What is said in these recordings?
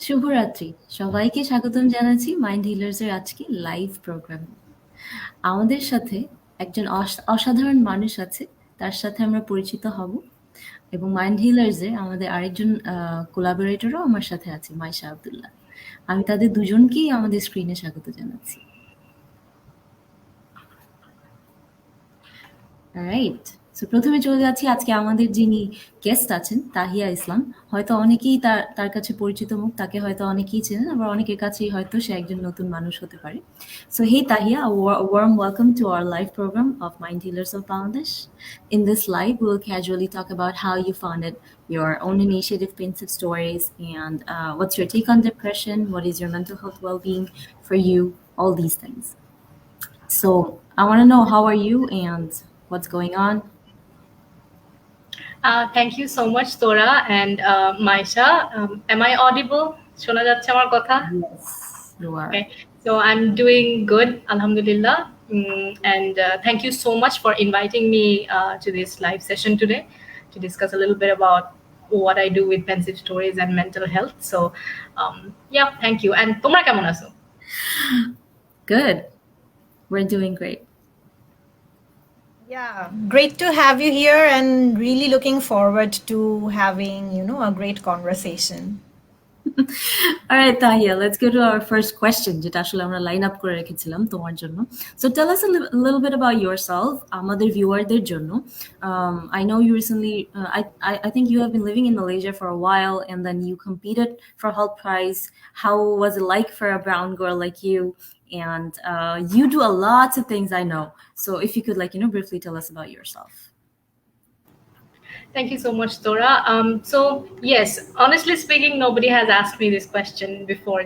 শুভরাত্রি। সবাইকে স্বাগতম জানাচ্ছি মাইন্ড হিলার্স এর আজকে লাইভ প্রোগ্রামে। আমাদের সাথে একজন অসাধারণ মানুষ আছে। তার সাথে আমরা পরিচিত হব এবং মাইন্ড হিলার্স এর আমাদের আরেকজন কোলাবোরেটরও আমার সাথে আছে, মাইশা আব্দুল্লাহ। আমি তাদের দুজনকেই আমাদের স্ক্রিনে স্বাগত জানাচ্ছি। রাইট। সো প্রথমে চলে যাচ্ছি আজকে আমাদের যিনি গেস্ট আছেন তাহিয়া ইসলাম। হয়তো অনেকেই তার কাছে পরিচিত মুখ, তাকে হয়তো অনেকেই চেনেন, আবার অনেকের কাছেই হয়তো সে একজন নতুন মানুষ হতে পারে। So hey Tahiya, a warm welcome to our live program of Mind Healers of Bangladesh. In this live, we'll casually talk about how you founded your own initiative, Pensive Stories, and what's your take on depression, what is your mental health well-being for you, all these things. So I want to know, how are you and what's going on? Thank you so much, Tora and Maisha. Am I audible? শোনা যাচ্ছে আমার কথা? Yes, you are. Okay. So I'm doing good, alhamdulillah. And thank you so much for inviting me to this live session today to discuss a little bit about what I do with Pensive Stories and mental health. So, yeah, thank you. And তোমরা কেমন আছো? Good. We're doing great. Yeah, great to have you here and really looking forward to having, a great conversation. All right, Tahiya, let's go to our first question, যেটা আসলে আমরা line up করে রেখেছিলাম তোমার জন্য. So tell us a little bit about yourself, আমাদের ভিউয়ারদের জন্য. I know you recently, I think you have been living in Malaysia for a while, and then you competed for Health Prize. How was it like for a brown girl like you? And you do a lot of things, I know. So if you could, briefly tell us about yourself. Thank you so much, Tora. So yes, honestly speaking, nobody has asked me this question before.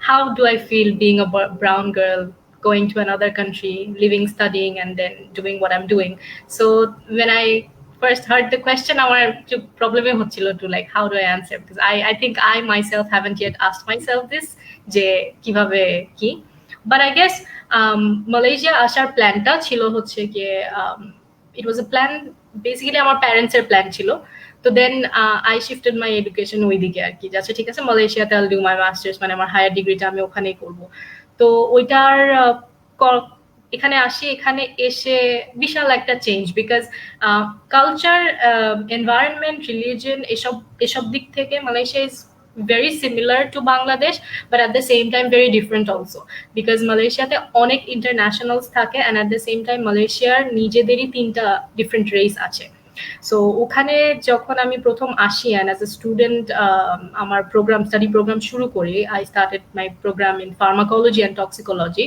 How do I feel being a brown girl going to another country, living, studying, and then doing what I'm doing? So when I first heard the question, our problem to like, how do I answer? Because I think I myself haven't yet asked myself this. Je kivabe ki? But I guess Malaysia ashar plan ta chilo hocche ki it was a plan, basically আমার parents এর plan ছিল। তো then I shifted my education ওইদিকে আর কি, যাচ্ছে ঠিক আছে মালয়েশিয়াতে আল ডু মাই মাস্টার্স, মানে আমার হায়ার ডিগ্রিটা আমি ওখানেই করব। তো ওইটার এখানে আসি, এখানে এসে বিশাল একটা change, because culture, environment, religion, এসব দিক থেকে Malaysia is very similar to Bangladesh, but at the same time very different also, because মালয়েশিয়াতে অনেক ইন্টারন্যাশনালস থাকে, and at the same time মালয়েশিয়ার নিজেদেরই 3টা ডিফারেন্ট রেস আছে। সো ওখানে যখন আমি প্রথম আসি and as a student আমার স্টাডি প্রোগ্রাম শুরু করি, I started my program in pharmacology and toxicology.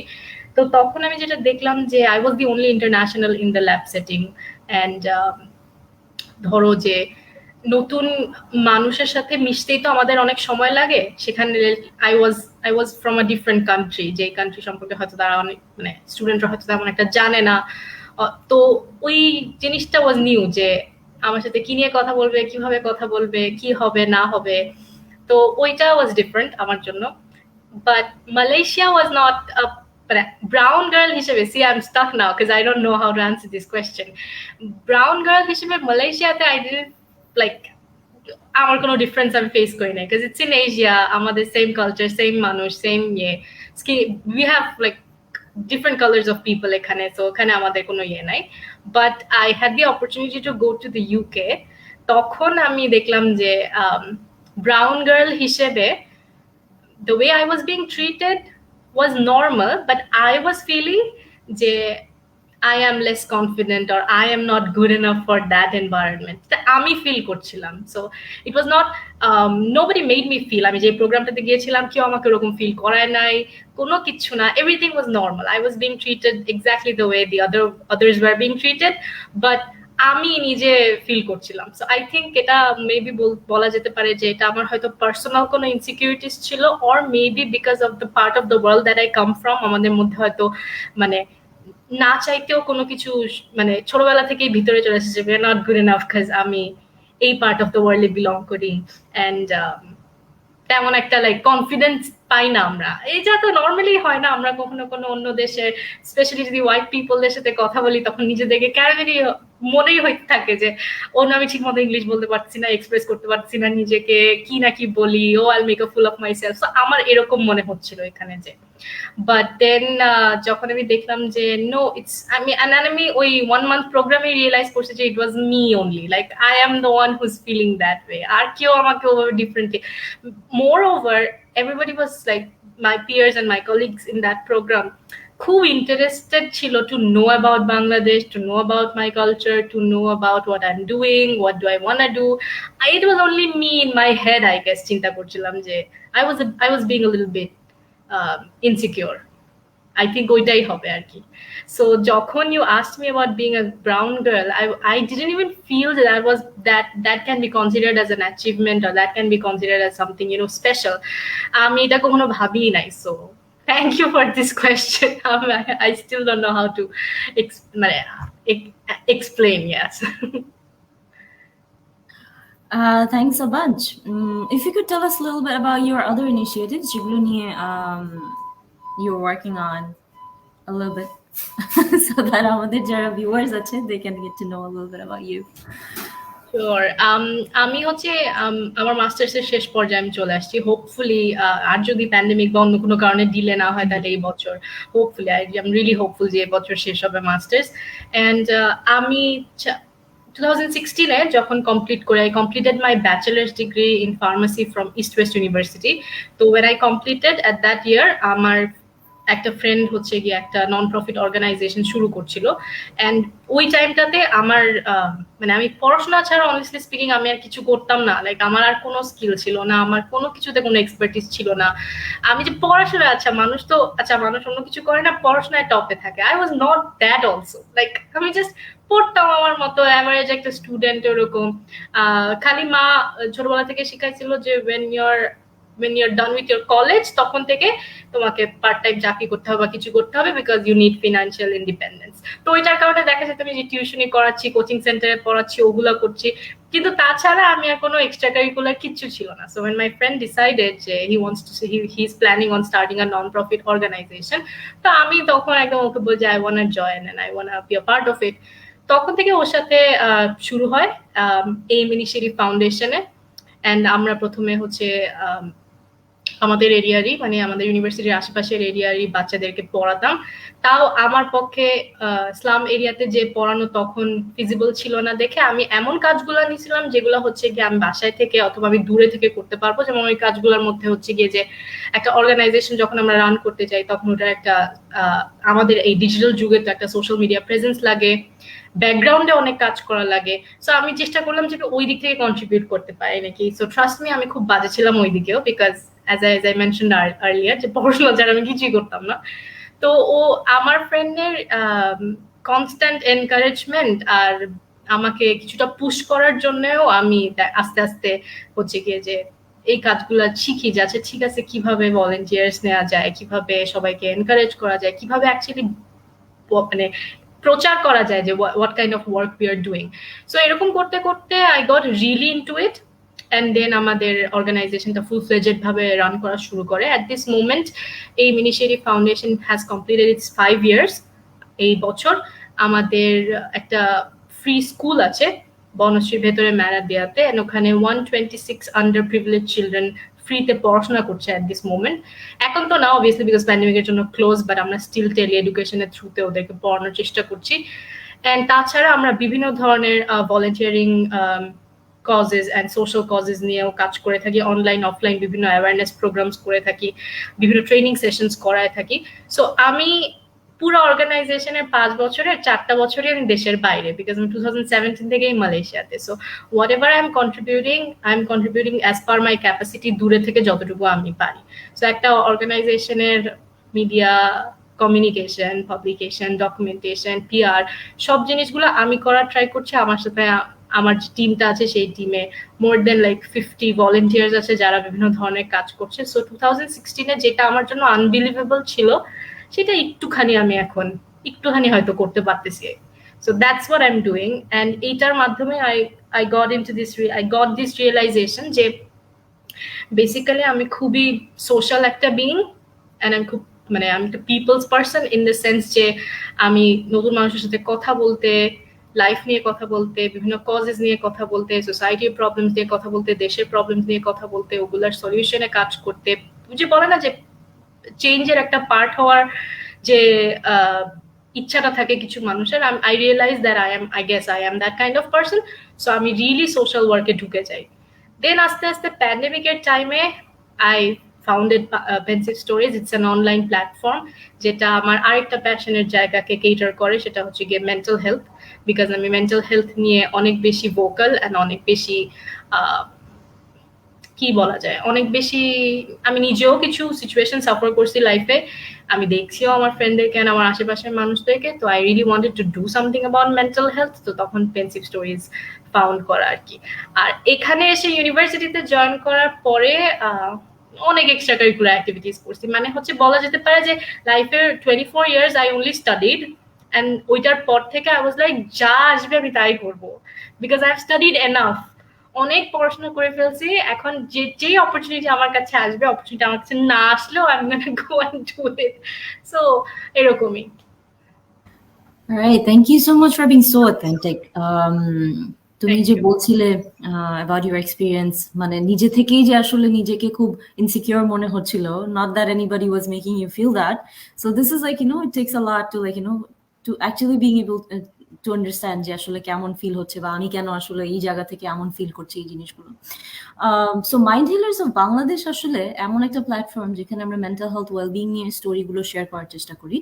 তো তখন আমি যেটা দেখলাম যে I was the only international in the lab setting, and ধরো যে নতুন মানুষের সাথে মিশতেই তো আমাদের অনেক সময় লাগে। সেখানে I was from a different country, যে কান্ট্রি সম্পর্কে হয়তো তারা অনেক, মানে স্টুডেন্টরা হয়তো তেমন একটা জানে না। তো ওই জিনিসটা ওয়াজ নিউ, যে আমার সাথে কি নিয়ে কথা বলবে, কিভাবে কথা বলবে, কি হবে না হবে। তো ওইটা ওয়াজ ডিফারেন্ট আমার জন্য। But Malaysia was not brown girl হিসেবে, see I am stuck now because I don't know how to answer this question. Brown girl হিসেবে মালয়েশিয়াতে আই ডিডন্ট লাইক, আমার কোনো ডিফারেন্স আমি ফেস করি না, বিকজ ইটস ইন এশিয়া, আমাদের same culture, same মানুষ, same we have like different colors of people এখানে, so ওখানে আমাদের কোনো নাই। But I had the opportunity to go to the UK. তখন আমি দেখলাম যে ব্রাউন গার্ল হিসেবে the way I was being treated was normal, but I was feeling যে I am less confident or I am not good enough for that environment. আমি feel করছিলাম। So it was not nobody made me feel, আমি যে প্রোগ্রামটাতে গিয়েছিলাম কেউ আমাকে ওরকম feel করায় নাই, কোনো কিছু না, everything was normal. I was being treated exactly the way the others were being treated, but আমি নিজে ফিল করছিলাম। সো আই থিঙ্ক এটা মেবি বলা যেতে পারে যে এটা আমার হয়তো পার্সোনাল কোনো ইনসিকিউরিটিস ছিল, or maybe because of the part of the world that I come from, আমাদের মধ্যে হয়তো মানে না চাইতেও কোনো কিছু মানে ছোটবেলা থেকেই ভিতরে চলে এসেছে, we are not good enough because আমি এই পার্ট অফ দ্য ওয়ার্ল্ডে বিলং করি। অ্যান্ড তেমন একটা লাইক কনফিডেন্স পাই না আমরা, এইটা তো নর্মালি হয় না। আমরা কখনো কোনো অন্য দেশের, স্পেশালি যদি হোয়াইট পিপলদের সাথে কথা বলি, তখন নিজেদেরকে ক্যারি মনেই হইতে থাকে যে ও না, আমি ঠিক মতো ইংলিশ বলতে পারছি না, এক্সপ্রেস করতে পারছি না নিজেকে, কি না কি বলি, oh I make a fool of myself. আমার এরকম মনে হচ্ছিল এখানে যে। বাট দেন যখন আমি দেখলাম যে নো, ইটস আমি ওই 1 মান্থ প্রোগ্রামে রিয়েলাইজ করছি যে it was me only, like I am the one whose feeling that way, আর কেউ আমাকে ওভাবে differently. Moreover everybody was like my peers and my colleagues in that programme খুব ইন্টারেস্টেড ছিল to know about Bangladesh, to know about my culture, to know about what I am doing, what do I want to do. It was only me in my head, I guess. চিন্তা করছিলাম যে I was being a little bit insecure. I think ওইটাই হবে আর কি। So যখন you asked me about being a brown girl, I didn't even feel that I was that can be considered as an achievement, or that can be considered as something, you know, special. আমি এটা কখনো ভাবিই নাই। So thank you for this question. I still don't know how to explain. Yes. Thanks a bunch. If you could tell us a little bit about your other initiatives, যেগুলো নিয়ে you're working on a little bit, so that আমাদের যারা viewers আছে, they can get to know a little bit about you. Sure. আমি হচ্ছে আমার মাস্টার্সের শেষ পর্যায়ে আমি চলে আসছি। হোপফুলি আর যদি প্যান্ডেমিক বা অন্য কোনো কারণে ডিলে না হয় তাহলে এই বছর hopefully I am really hopeful যে এই বছর শেষ হবে মাস্টার্স। অ্যান্ড আমি 2016-এ যখন কমপ্লিট করে, I completed my bachelor's degree in pharmacy from East West University. তো when I completed at that year, আমার একটা ফ্রেন্ড হচ্ছে গিয়ে একটা নন প্রফিট অর্গানাইজেশন শুরু করছিল। অ্যান্ড ওই টাইমটাতে আমার মানে আমি পড়াশোনা ছাড়া অনেস্টলি স্পিকিং আমি আর কিছু করতাম না। লাইক আমার আর কোনো স্কিল ছিল না, আমার কোনো কিছুতে কোনো এক্সপার্টিস ছিল না। আমি যে পড়াশোনা, মানুষ অন্য কিছু করে না, পড়াশোনায় টপে থাকে। I was not that also. Like আমি জাস্ট পড়তাম আমার মতো, অ্যাভারেজ একটা স্টুডেন্ট ওরকম। খালি মা ছোটবেলা থেকে শিখাইছিল যে when you're done with your college তখন থেকে তোমাকে পার্ট টাইম চাকরি করতে হবে বা কিছু করতে হবে, because you need financial independence. তো ওইটার কারণে দেখা যাচ্ছে আমি যে টিউশনি করাচ্ছি, কোচিং সেন্টারে পড়াচ্ছি, ওগুলো করছি, কিন্তু তাছাড়া আমি আর কোনো এক্সট্রা কারিকুলার কিচ্ছু ছিল না। So when my friend decided যে he's planning on starting a non-profit organization, তো আমি তখন একদম ওকে বলছি I wanna join and I wanna be a part of it। তখন থেকে ওর সাথে শুরু হয় এইম ইনিশিয়েটিভ ফাউন্ডেশনে। অ্যান্ড আমরা প্রথমে হচ্ছে আমাদের এরিয়ারই, মানে আমাদের ইউনিভার্সিটির আশেপাশের এরিয়ারই বাচ্চাদেরকে পড়াতাম। তাও আমার পক্ষে স্লাম এরিয়াতে যে পড়ানো তখন ফিজিবল ছিল না দেখে আমি এমন কাজগুলো নিয়েছিলাম যেগুলো হচ্ছে গিয়ে আমি বাসায় থেকে অথবা আমি দূরে থেকে করতে পারবো। যেমন ওই কাজগুলোর মধ্যে হচ্ছে গিয়ে যে একটা অর্গানাইজেশন যখন আমরা রান করতে চাই তখন ওটার একটা আমাদের এই ডিজিটাল যুগে তো একটা সোশ্যাল মিডিয়া প্রেজেন্স লাগে, ব্যাকগ্রাউন্ডে অনেক কাজ করা লাগে। সো আমি চেষ্টা করলাম যে ওই দিক থেকে কন্ট্রিবিউট করতে পারি নাকি। সো ট্রাস্ট মি, আমি খুব বাজে ছিলাম ওই দিকেও, because as I mentioned earlier যে পড়াশোনা ছাড়া আমি কিছুই করতাম না। তো ও আমার ফ্রেন্ডের কনস্ট্যান্ট এনকারেজমেন্ট আর আমাকে কিছুটা পুশ করার জন্যও আমি আস্তে আস্তে হচ্ছে গিয়ে যে এই কাজগুলো শিখি যে আচ্ছা ঠিক আছে কিভাবে ভলেন্টিয়ার্স নেওয়া যায়, কিভাবে সবাইকে এনকারেজ করা যায়, কিভাবে অ্যাকচুয়ালি মানে প্রচার করা যায় যে what kind of work we are doing. So এরকম করতে করতে I got really into it, and then আমাদের অর্গানাইজেশনটা ফুল ফ্লেজেড ভাবে রান করা শুরু করে। At this moment এই initiative foundation has completed its 5 years। এই বছর আমাদের একটা ফ্রি স্কুল আছে বনশ্রীর ভেতরে ম্যারাদিয়াতে, and ওখানে 126 আন্ডার প্রিভিলেজ চিলড্রেন ফ্রিতে পড়াশোনা করছে at this moment। এখন তো না অবভিয়াসলি বিকজ প্যান্ডেমিকের জন্য ক্লোজ, বাট আমরা স্টিল টেলি এডুকেশনের থ্রুতে ওদেরকে পড়ানোর চেষ্টা করছি। অ্যান্ড তাছাড়া আমরা বিভিন্ন ধরনের volunteering causes and social causes নিয়েও কাজ করে থাকি, অনলাইন অফলাইন বিভিন্ন অ্যাওয়ারনেস প্রোগ্রামস করে থাকি, বিভিন্ন ট্রেনিং সেশনস করায় থাকি। সো আমি পুরো অর্গানাইজেশনের 5 বছরের 4টা বছরই আমি দেশের বাইরে, বিকজ আমি 2017 থেকেই মালয়েশিয়াতে। So what ever I am contributing as per my capacity, দূরে থেকে যতটুকু আমি পারি। সো একটা অর্গানাইজেশনের media, communication, publication, documentation, PR, সব জিনিসগুলো আমি করার ট্রাই করছি। আমার সাথে আমার যে টিমটা আছে সেই টিমে মোর দেন লাইক 50 ভলেন্টিয়ার্স আছে যারা বিভিন্ন ধরনের কাজ করছে। সো 2016-এ যেটা আমার জন্য আনবিলিভেবল ছিল সেটা একটুখানি হয়তো করতে পারতেছি। So that's what I am doing. And এইটার মাধ্যমে I got this realization যে বেসিক্যালি আমি খুবই সোশ্যাল একটা বিইং, অ্যান্ড আমি একটা people's person in the sense যে আমি নতুন মানুষের সাথে কথা বলতে, লাইফ নিয়ে কথা বলতে, বিভিন্ন কজেস নিয়ে কথা বলতে, সোসাইটির প্রবলেমস নিয়ে কথা বলতে, দেশের প্রবলেমস নিয়ে কথা বলতে, ওগুলার সলিউশনে কাজ করতে, যে বলে না যে চেঞ্জের একটা পার্ট হওয়ার যে ইচ্ছাটা থাকে কিছু মানুষের। I realise that I am that kind of person. So আমি রিয়েলি সোশ্যাল ওয়ার্কে ঢুকে যাই। দেন আস্তে আস্তে প্যান্ডেমিকের টাইমে I founded Pensive Stories. It's an online platform যেটা আমার আরেকটা প্যাশনের জায়গাকে কেটার করে, সেটা হচ্ছে গিয়ে মেন্টাল হেলথ। বিকজ আমি মেন্টাল হেলথ নিয়ে অনেক বেশি ভোকাল অ্যান্ড অনেক বেশি কি বলা যায়, অনেক বেশি আমি নিজেও কিছু সিচুয়েশন সাফার করছি লাইফে, আমি দেখছিও আমার ফ্রেন্ডদেরকে, আমার আশেপাশের মানুষদেরকে। তো I really wanted to do something about mental health. তো তখন পেনসিভ স্টোরিজ ফাউন্ড করা আর কি। আর এখানে এসে ইউনিভার্সিটিতে জয়েন করার পরে অনেক এক্সট্রা কারিকুলার অ্যাক্টিভিটিস করছি। মানে হচ্ছে বলা যেতে পারে যে লাইফের 24 years I only studied, and ওইটার পর থেকে আই ওয়াজ লাইক যা আসবে আমি তাই করবো, because I have studied enough. অনেক পড়াশোনা করে ফেলছি, এখন যেই অপরচুনিটি আমার কাছে আসবে, অপরচুনিটি আমার কাছে না আসলেও I am gonna go and do it. So এরকমই। Alright, thank you so much for being so authentic. তুমি যে বলছিলে about your experience, মানে নিজে থেকেই যে আসলে নিজেকে খুব insecure মনে হচ্ছিল, not that anybody was making you feel that. So this is like, it takes a lot to to actually being able to understand যে আসলে কেমন ফিল হচ্ছে, বা আমি কেন আসলে এই জায়গা থেকে এমন ফিল করছি এই জিনিসগুলো। So mind healers of Bangladesh আসলে এমন একটা প্ল্যাটফর্ম যেখানে আমরা মেন্টাল হেলথ ওয়েলবিং নিয়ে স্টোরিগুলো শেয়ার করার চেষ্টা করি।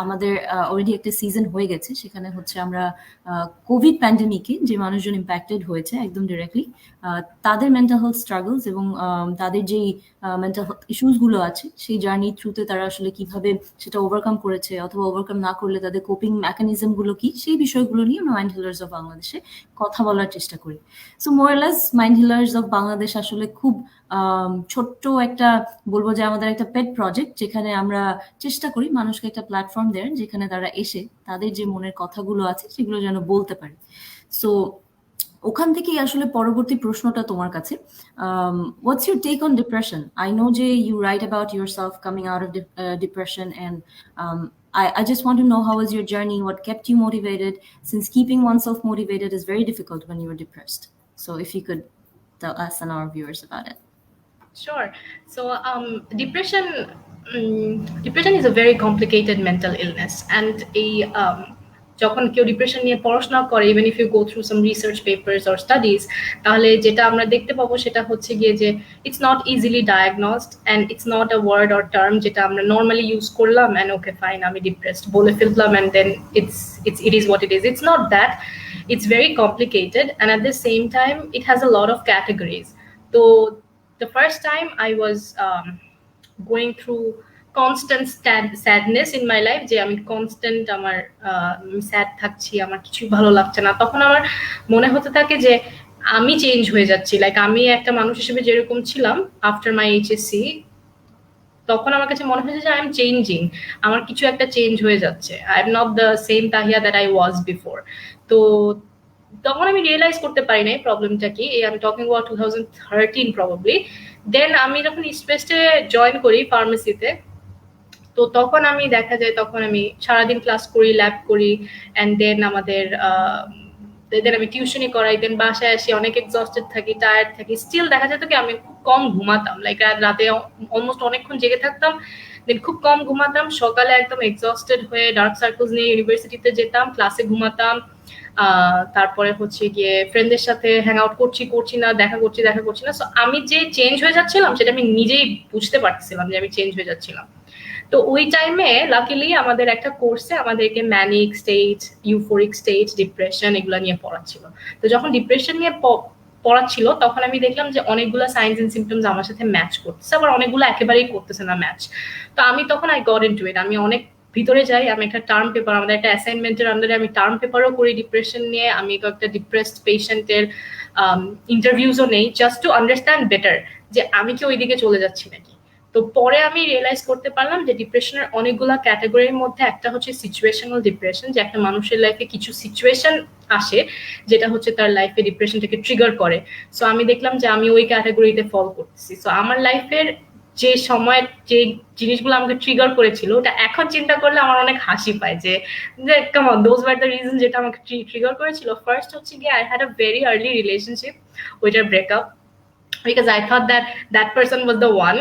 আমাদের অলরেডি একটা সিজন হয়ে গেছে, সেখানে হচ্ছে আমরা কোভিড প্যান্ডেমিকে যে মানুষজন ইম্প্যাক্টেড হয়েছে একদম ডিরেক্টলি, তাদের মেন্টাল হেলথ স্ট্রাগলস এবং তাদের যেই মেন্টাল হেলথ ইস্যুসগুলো আছে সেই জার্নির থ্রুতে তারা আসলে কিভাবে সেটা ওভারকাম করেছে, অথবা ওভারকাম না করলে তাদের কোপিং মেকানিজমগুলো কি, সেই বিষয়গুলো নিয়ে আমরা মাইন্ড হিলার্স অফ বাংলাদেশে কথা বলার চেষ্টা করি। So মোরলেস mind healers of Bangladesh আসলে খুব ছোট্ট একটা, বলবো যে আমাদের একটা পেট প্রজেক্ট, যেখানে আমরা চেষ্টা করি মানুষকে একটা প্ল্যাটফর্ম দেওয়ার যেখানে তারা এসে তাদের যে মনের কথাগুলো আছে সেগুলো যেন বলতে পারে। সো ওখান থেকেই আসলে পরবর্তী প্রশ্নটা তোমার কাছে, what's your take on depression? I know যে you write about yourself coming out of depression, and I just want to know how was your journey, what kept you motivated, since keeping oneself motivated is very difficult when you are depressed. So if you could tell us and our viewers about it. Sure. So depression is a very complicated mental illness, and যখন কেউ depression নিয়ে পড়াশোনা করে, even if you go through some research papers or studies, তাহলে যেটা আমরা দেখতে পাবো সেটা হচ্ছে গিয়ে যে it's not easily diagnosed, and it's not a word or term যেটা আমরা নর্মালি ইউজ করলাম অ্যান্ড ওকে ফাইন আমি ডিপ্রেসড বলে ফেললাম and then it is what it is. It's not that. It's very complicated, and at the same time it has a lot of categories. তো the first time I was going through constant sadness in my life, যে আমি constant আমার sad থাকছি, আমার কিছু ভালো লাগছে না, তখন আমার মনে হতে থাকে যে আমি চেঞ্জ হয়ে যাচ্ছি। লাইক আমি একটা মানুষ হিসেবে যেরকম ছিলাম আফটার মাই এইচএসসি, তখন আমার কাছে মনে হয়েছে যে আই এম চেঞ্জিং, আমার কিছু একটা চেঞ্জ হয়ে যাচ্ছে, I am not the same Tahiya that I was before. তো তখন আমি রিয়েলাইজ করতে পারি নাই প্রবলেমটা কি। আমি টকিং অ্যাবাউট 2013 প্রবাবলি। দেন আমি যখন ইস্ট ওয়েস্টে জয়েন করি ফার্মেসিতে, তো তখন আমি দেখা যায় তখন আমি সারাদিন ক্লাস করি, ল্যাব করি, অ্যান্ড দেন আমি টিউশনি করাই, দেন বাসায় আসি অনেক এক্সস্টেড থাকি, টায়ার্ড থাকি। স্টিল দেখা যেত কি আমি খুব কম ঘুমাতাম, লাইক রাতে অলমোস্ট অনেকক্ষণ জেগে থাকতাম, দেন খুব কম ঘুমাতাম, সকালে একদম এক্সস্টেড হয়ে ডার্ক সার্কেলস নিয়ে ইউনিভার্সিটিতে যেতাম, ক্লাসে ঘুমাতাম, তারপরে হচ্ছে গিয়ে ফ্রেন্ডদের সাথে হ্যাং আউট করছি না, দেখা করছি না। সো আমি যে চেঞ্জ হয়ে যাচ্ছিলাম সেটা আমি নিজেই বুঝতে পারছিলাম যে আমি চেঞ্জ হয়ে যাচ্ছিলাম। তো ওই টাইমে লাকিলি আমাদের একটা কোর্সে আমাদেরকে manic stage, euphoric stage, depression এগুলো নিয়ে পড়াচ্ছিল। তো যখন ডিপ্রেশন নিয়ে পড়াচ্ছিল তখন আমি দেখলাম যে অনেকগুলো সাইনস এন্ড সিমটমস আমার সাথে ম্যাচ করতেছে, আবার অনেকগুলো একেবারেই করতেছে না ম্যাচ। তো আমি তখন আই গট ইনটু ইট, আমি অনেক ভিতরে যাই, আমি একটা টার্ম পেপার, আমাদের একটা অ্যাসাইনমেন্টের আন্ডারে আমি টার্ম পেপারও করি ডিপ্রেশন নিয়ে, আমি একটা ডিপ্রেসড পেশেন্টের ইন্টারভিউজও নেই, জাস্ট টু আন্ডারস্ট্যান্ড বেটার যে আমি কি ওইদিকে চলে যাচ্ছি নাকি। তো পরে আমি রিয়েলাইজ করতে পারলাম যে ডিপ্রেশনের অনেকগুলো ক্যাটাগরির মধ্যে একটা হচ্ছে সিচুয়েশনাল ডিপ্রেশন, যে একটা মানুষের লাইফে কিছু সিচুয়েশন আসে যেটা হচ্ছে তার লাইফে ডিপ্রেশনটাকে ট্রিগার করে। সো আমি দেখলাম যে আমি ওই ক্যাটাগরিতে ফল করতেছি। সো আমার লাইফের যে সময় যে জিনিসগুলো আমাকে ট্রিগার করেছিল, ওটা এখন চিন্তা করলে আমার অনেক হাসি পায় যে come on, those were the reason যেটা আমাকে ট্রিগার করেছিল। ফার্স্ট হচ্ছে গিয়ে I had a very early relationship, ওইটার breakup, because I thought that that person was the one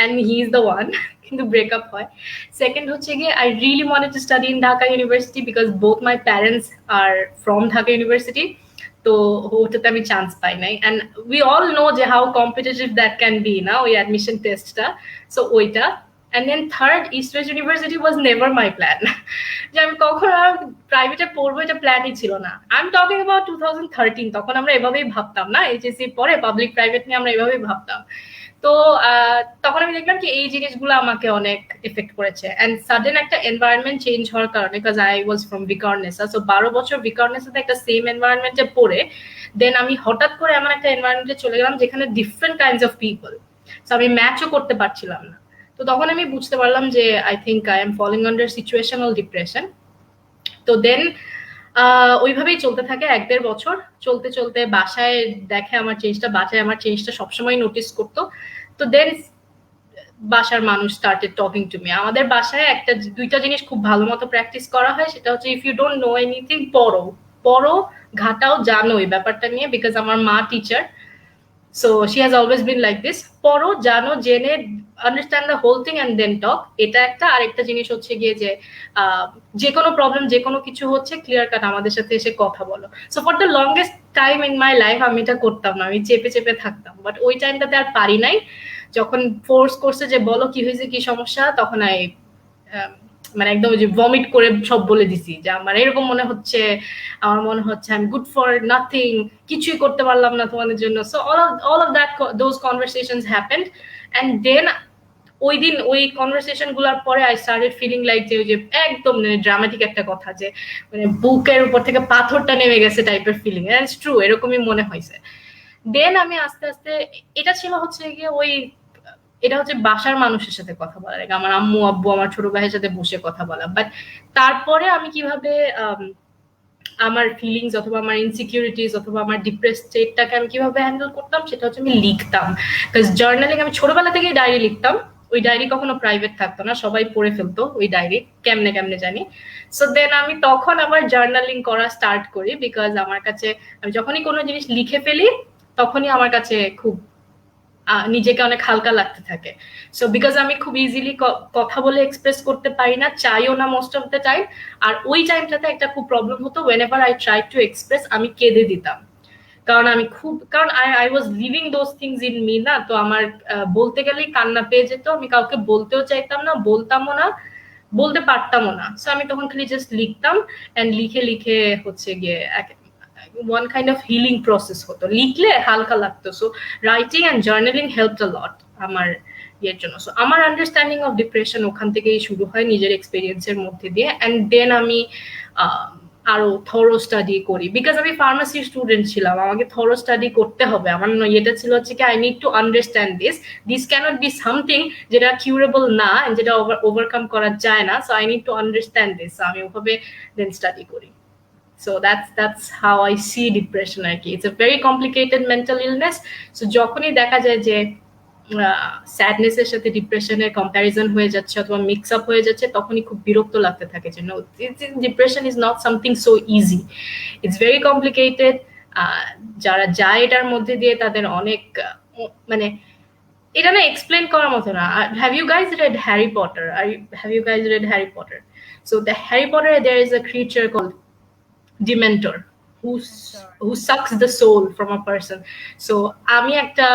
and he is the one কিন্তু ব্রেকআপ হয়। সেকেন্ড হচ্ছে গিয়ে I really wanted to study in Dhaka University because both my parents are from Dhaka University, তো ওটাতে আমি chance পাই নাই। and we all know যে how competitive that can be না, ওই অ্যাডমিশন টেস্টটা, সো ওইটা। and then third, East West University was never my plan যে আমি কখনো প্রাইভেটে পড়বো এটা প্ল্যানই ছিল না। আই এম টকিং অ্যাবাউট 2013, তখন আমরা এভাবেই ভাবতাম না, এইচএসসি পরে পাবলিক প্রাইভেট নিয়ে আমরা এভাবেই ভাবতাম। তো তখন আমি দেখলাম কি এই জিনিসগুলো আমাকে অনেক এফেক্ট করেছে। অ্যান্ড সাডেন একটা এনভায়রনমেন্ট চেঞ্জ হওয়ার কারণে, because I was from বিকারনেসা, so 12 বছর বিকারনেসাতে একটা সেম এনভায়রনমেন্টে পড়ে দেন আমি হঠাৎ করে এমন একটা এনভায়রনমেন্টে চলে গেলাম যেখানে different kinds of people, so আমি ম্যাচও করতে পারছিলাম না। তো তখন আমি বুঝতে পারলাম যে I think I am falling under situational depression. তো দেন ওইভাবেই চলতে থাকে 1-1.5 বছর। চলতে চলতে বাসায় দেখে আমার চেঞ্জটা, বাসায় আমার চেঞ্জটা সবসময় নোটিস করতো। তো দেন বাসার মানুষ স্টার্টেড টকিং টু মি। আমাদের বাসায় দুইটা জিনিস খুব ভালো মতো প্র্যাকটিস করা হয়, সেটা হচ্ছে if you don't know anything, পড়ো পড়ো, ঘাটাও, জানো এই ব্যাপারটা নিয়ে, বিকজ আমার মা teacher, so she has always been like this, পড়ো, জানো, জেনে understand the whole thing and then talk. এটা একটা। আরেকটা জিনিস হচ্ছে গিয়ে যে যে কোনো প্রবলেম, যে কোনো কিছু হচ্ছে ক্লিয়ার কাট আমাদের সাথে এসে কথা বলো। So for the longest time in my life আমি এটা করতাম না, আমি চেপে চেপে থাকতাম। বাট ওই টাইমটাতে আর পারি নাই। যখন ফোর্স করছে যে বলো কি হয়েছে, কি সমস্যা, তখন মানে একদম যে ভমিট করে সব বলে দিছি যে আমার এরকম মনে হচ্ছে, আমার মনে হচ্ছে I am good for nothing, কিছুই করতে পারলাম না তোমাদের জন্য। So all of that, those conversations happened, and then ওই দিন ওই কনভারসেশন গুলার পরে আই স্টার্টেড ফিলিং লাইক যে ওই যে একদম ড্রামাটিক একটা কথা, যে মানে বুকের উপর থেকে পাথরটা নেমে গেছে টাইপের ফিলিং। এন্ড ইটস ট্রু, এরকমই মনে হয়েছে। দেন আমি আস্তে আস্তে, এটা ছিল হচ্ছে গিয়ে ওই, এটা হচ্ছে বাসার মানুষের সাথে কথা বলা, আমার আম্মু আব্বু আমার ছোট ভাইয়ের সাথে বসে কথা বলা। বাট তারপরে আমি কিভাবে আমার ফিলিংস অথবা আমার ইনসিকিউরিটিস অথবা আমার ডিপ্রেস স্টেটটাকে আমি কিভাবে হ্যান্ডেল করতাম, সেটা হচ্ছে আমি লিখতাম। বিকজ জার্নালিং আমি ছোটবেলা থেকেই ডায়েরি লিখতাম। ওই ডায়েরি কখনো প্রাইভেট থাকতো না, সবাই পড়ে ফেলতো ওই ডায়েরি, কেমনে কেমনে জানি। সো দেন আমি তখন আবার জার্নালিং করা স্টার্ট করি, বিকজ আমার কাছে আমি যখনই কোনো জিনিস লিখে ফেলি তখনই আমার কাছে খুব নিজেকে অনেক হালকা লাগতে থাকে। সো বিকজ আমি খুব ইজিলি কথা বলে এক্সপ্রেস করতে পারি না, চাইও না মোস্ট অফ দ্য টাইম। আর ওই টাইমটাতে একটা খুব প্রবলেম হতো, whenever I tried to express আমি কেঁদে দিতাম। কারণ আমি কারণ I was living those things in me না, তো আমার বলতে গেলেই কান্না পেয়ে যেত। আমি কাউকে বলতেও চাইতাম না, বলতামও না, বলতে পারতামও না। সো আমি তখন খালি জাস্ট লিখতাম, অ্যান্ড লিখে লিখে হচ্ছে গিয়ে one kind of healing process হতো, লিখলে হালকা লাগতো। So writing and journaling helped a lot আমার ইয়ের জন্য। সো আমার আন্ডারস্ট্যান্ডিং অফ ডিপ্রেশন ওখান থেকেই শুরু হয়, নিজের এক্সপিরিয়েন্সের মধ্যে দিয়ে। অ্যান্ড দেন আমি আরো থরো স্টাডি করি, বিকজ আমি ফার্মাসি স্টুডেন্ট ছিলাম, আমাকে থরো স্টাডি করতে হবে। আমার এটা ছিল হচ্ছে কি I need to understand this can't be something যেটা কিউরেবল না, যেটা ওভারকাম করা যায় না। So I need to understand this, আমি ওভাবে দেন স্টাডি করি। So that's how I see depression আর কি। It's a very complicated mental illness. So যখনই দেখা যায় যে স্যাডনেস এর সাথে ডিপ্রেশনের কম্প্যারিজন হয়ে যাচ্ছে অথবা মিক্স আপ হয়ে যাচ্ছে, তখনই খুব বিরক্ত লাগতে থাকে যে no, depression is not something so easy, it's very complicated. যারা যায় এটার মধ্যে দিয়ে তাদের অনেক মানে এটা না এক্সপ্লেন করার মতো না। Have you guys read Harry Potter? Have you guys read Harry Potter? So the Harry Potter, there is a creature called Dementor who sucks the soul from a person. So আমি একটা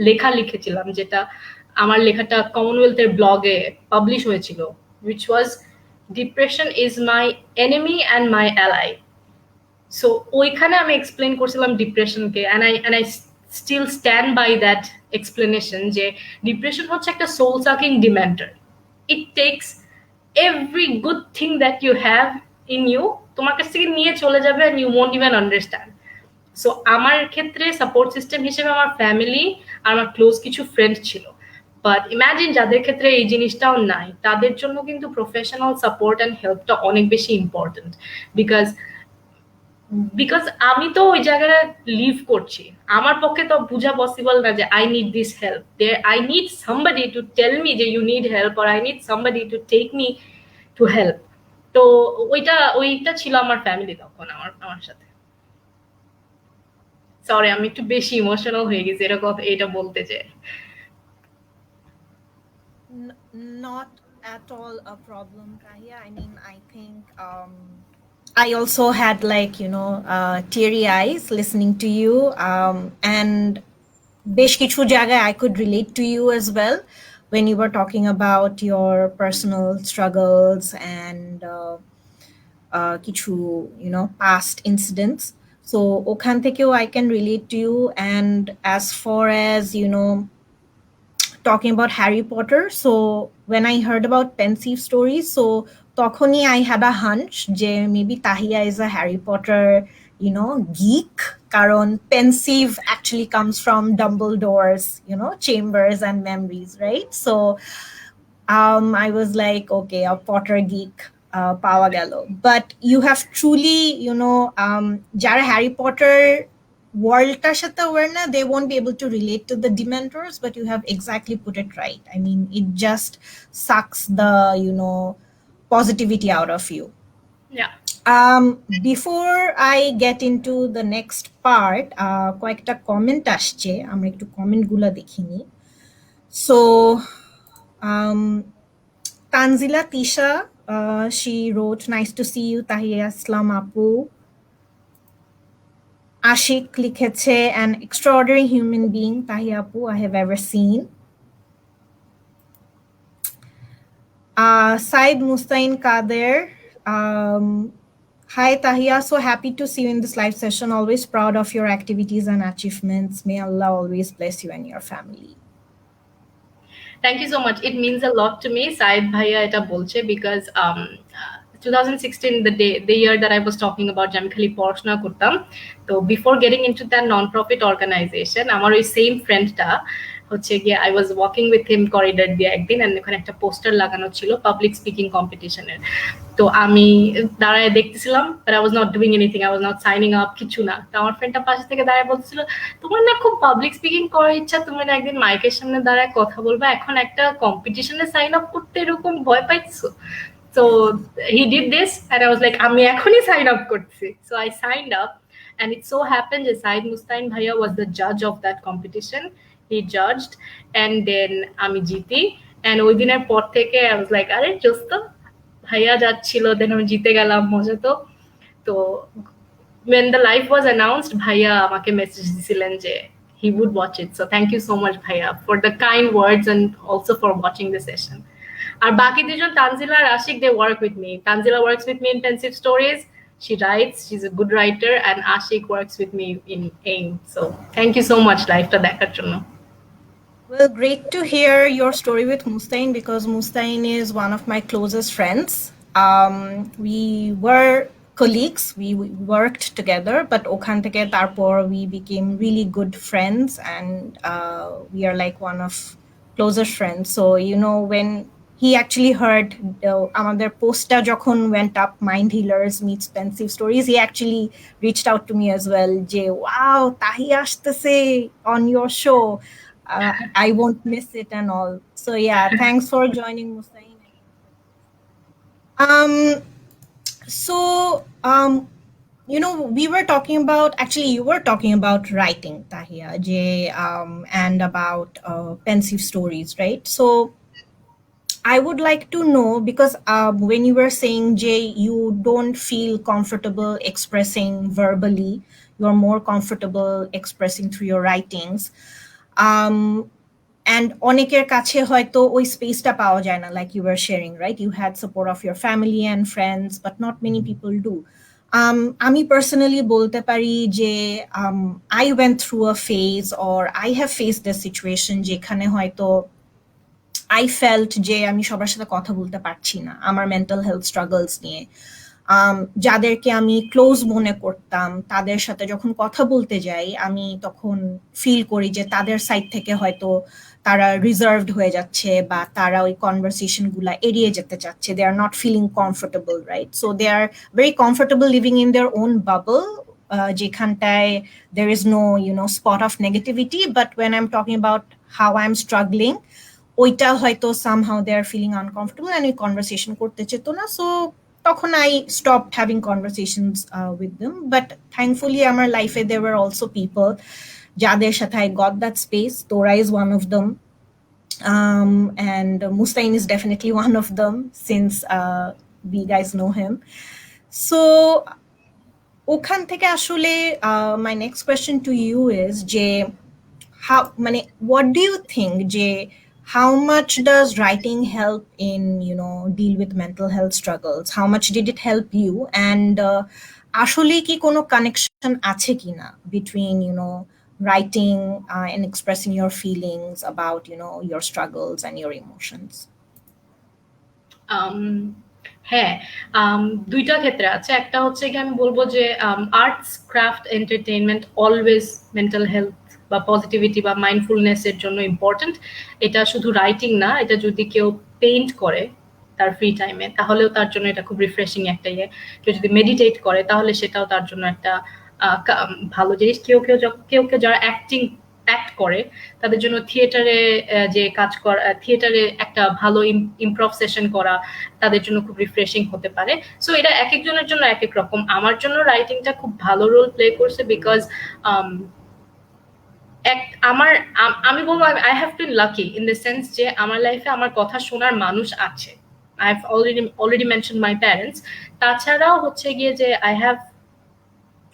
লেখা লিখেছিলাম, যেটা আমার লেখাটা কমনওয়েলথের ব্লগে পাবলিশ হয়েছিল, which was depression is my enemy and my ally. So ওইখানে আমি এক্সপ্লেন করছিলাম ডিপ্রেশনকে, and I still stand by that explanation যে ডিপ্রেশন হচ্ছে একটা soul sucking dementor. It takes every good thing that you have in you, তোমার কাছ থেকে নিয়ে চলে যাবে, and you won't even understand. So আমার ক্ষেত্রে সাপোর্ট সিস্টেম হিসেবে আমার ফ্যামিলি আর আমার ক্লোজ কিছু ফ্রেন্ড ছিল। বাট ইমাজিন যাদের ক্ষেত্রে এই জিনিসটাও নাই, তাদের জন্য কিন্তু প্রফেশনাল সাপোর্ট অ্যান্ড হেল্পটা অনেক বেশি ইম্পর্টেন্ট। বিকজ বিকজ আমি তো ওই জায়গায় লিভ করছি, আমার পক্ষে তো বোঝা পসিবল না যে I need this help, there I need somebody to tell me যে you need help, or I need somebody to take me to help. তো ওইটা ছিল আমার ফ্যামিলি তখন আমার আমার সাথে। সরি, আমি একটু বেশি ইমোশনাল হয়ে গেছি এটা বলতে যে। Not at all a problem, Tahiya. I mean, I think I also had like, teary eyes listening to you. And besh kichu jagay I could relate to you as well when you were talking about your personal struggles and kichu, past incidents. So okhan thekeo I can relate to you. And as far as, talking about Harry Potter. So when I heard about Pensive Stories, so tokhoni I had a hunch je maybe Tahiya is a Harry Potter, geek. Karon pensive actually comes from Dumbledore's, chambers and memories, right? So I was like, okay, a Potter geek, pawa gelo. But you have truly, jara Harry Potter worldটার সাথে aware না, they won't be able to relate to the Dementors, but you have exactly put it right. I mean, it just sucks the, positivity out of you. Yeah. Before I get into the next part, কয়েকটা comment আসছে, আমরা একটু comment গুলা দেখিনি। So um, Tanzila Tisha, she wrote, "Nice to see you, Tahiya Islam Apu." Ashik লিখেছে, "An extraordinary human being, Tahiya Apu, I have ever seen." Said Mustain Kader, "Hi Tahiya, so happy to see you in this live session. Always proud of your activities and achievements. May Allah always bless you and your family." Thank you so much, it means a lot to me. Saeed ভাইয়া এটা বলছে because 2016 the year that I was talking about যে আমি খালি পড়াশোনা করতাম, তো before getting into that non profit organisation আমার ওই সেম ফ্রেন্ডটা হচ্ছে গিয়ে I was walking with him corridor দিয়ে একদিন, অ্যান্ড ওখানে একটা পোস্টার লাগানো ছিল পাবলিক স্পিকিং কম্পিটিশনের। তো আমি দাঁড়ায় দেখতেছিলাম, but I was not doing anything, I was not signing up, কিছু না। তো আমার ফ্রেন্ডটা পাশে থেকে দাঁড়ায় বলছিল, তোমার না খুব পাবলিক স্পিকিং করার ইচ্ছা, তুমি না একদিন মাইকের সামনে দাঁড়ায় কথা বলবা, এখন একটা কম্পিটিশনে সাইন আপ করতে এরকম ভয় পাইছো? So he did this and I was like, আমি এখনই sign up করছি। So I signed up and it so happened that Said Mustain Bhaiya was the judge of that competition. He judged and then আমি জিতি, and ওই দিনের পর থেকে I was like, আরে জোস্ত ভাইয়া যাচ্ছিল, দেন আমি জিতে গেলাম, মজা তো। তো when the live was announced, ভাইয়া আমাকে মেসেজ দিছিলেন যে he would watch it. So thank you so much ভাইয়া for the kind words and also for watching the session. আর বাকি দুজন তানজিলা আর Ashiq, they work with me. Tanzila works with me in Pensive Stories. She writes, she's a good writer, and Ashik works with me in AIM. So thank you so much লাইভটা দেখার জন্য। Well, great to hear your story with Mustain, because Mustain is one of my closest friends. We were colleagues, we worked together, but okhan theke tarpor we became really good friends, and we are like one of closest friends. So, when he actually heard amader posta jokhon went up, Mind Healers meets Pensive Stories, he actually reached out to me as well, je, wow, Tahiya ashtese on your show. I won't miss it and all. So yeah, thanks for joining, Mustain. So we were talking about, actually you were talking about writing, Tahiya, and about Pensive Stories, right? So I would like to know, because when you were saying, Jay, you don't feel comfortable expressing verbally, you're more comfortable expressing through your writings. And অনেকের কাছে হয়তো ওই স্পেসটা পাওয়া যায় না, like you were sharing, right? You had support of your family and friends, but not many people do. আমি personally বলতে পারি যে I went through a phase, or I have faced a situation যেখানে হয়তো I felt যে আমি সবার সাথে কথা বলতে পারছি না আমার মেন্টাল হেলথ স্ট্রাগলস নিয়ে। যাদেরকে আমি ক্লোজ মনে করতাম তাদের সাথে যখন কথা বলতে যাই, আমি তখন ফিল করি যে তাদের সাইড থেকে হয়তো তারা রিজার্ভড হয়ে যাচ্ছে বা তারা ওই কনভারসেশনগুলা এড়িয়ে যেতে চাচ্ছে, they are not feeling comfortable, right? So they are very comfortable living in their own bubble, যেখানটায় there is no spot of negativity. But when I'm talking about how I'm struggling, ওইটা হয়তো somehow they are feeling uncomfortable and ওই conversation করতে চেত না, so তখন I stopped having conversations with them. But thankfully আমার লাইফে there were also people যাদের সাথে I got that space. Tora is one of them, and Mustain is definitely one of them, since we guys know him. So ওখান থেকে আসলে my next question to you is যে how what do you think যে how much does writing help in deal with mental health struggles? How much did it help you? And আসলে কি কোনো connection আছে কিনা between writing and expressing your feelings about your struggles and your emotions? হ্যাঁ, দুইটা ক্ষেত্রে আছে। একটা হচ্ছে কি আমি বলবো যে arts, craft, entertainment always mental health বা পজিটিভিটি বা মাইন্ডফুলনেস এর জন্য ইম্পর্টেন্ট। এটা শুধু রাইটিং না, এটা যদি কেউ পেইন্ট করে তার ফ্রি টাইমে তাহলেও তার জন্য এটা খুব রিফ্রেশিং একটা ইয়ে। কেউ যদি মেডিটেট করে তাহলে সেটাও তার জন্য একটা ভালো জিনিস। কেউ কেউ যারা অ্যাক্ট করে তাদের জন্য থিয়েটারে যে কাজ করা, থিয়েটারে একটা ভালো ইমপ্রভ সেশন করা তাদের জন্য খুব রিফ্রেশিং হতে পারে। সো এটা এক একজনের জন্য এক এক রকম। আমার জন্য রাইটিংটা খুব ভালো রোল প্লে করছে, বিকজ আমি বলবো I have been lucky in the sense যে আমার লাইফে আমার কথা শোনার মানুষ আছে। I have already mention my parents. তাছাড়াও হচ্ছে গিয়ে যে I have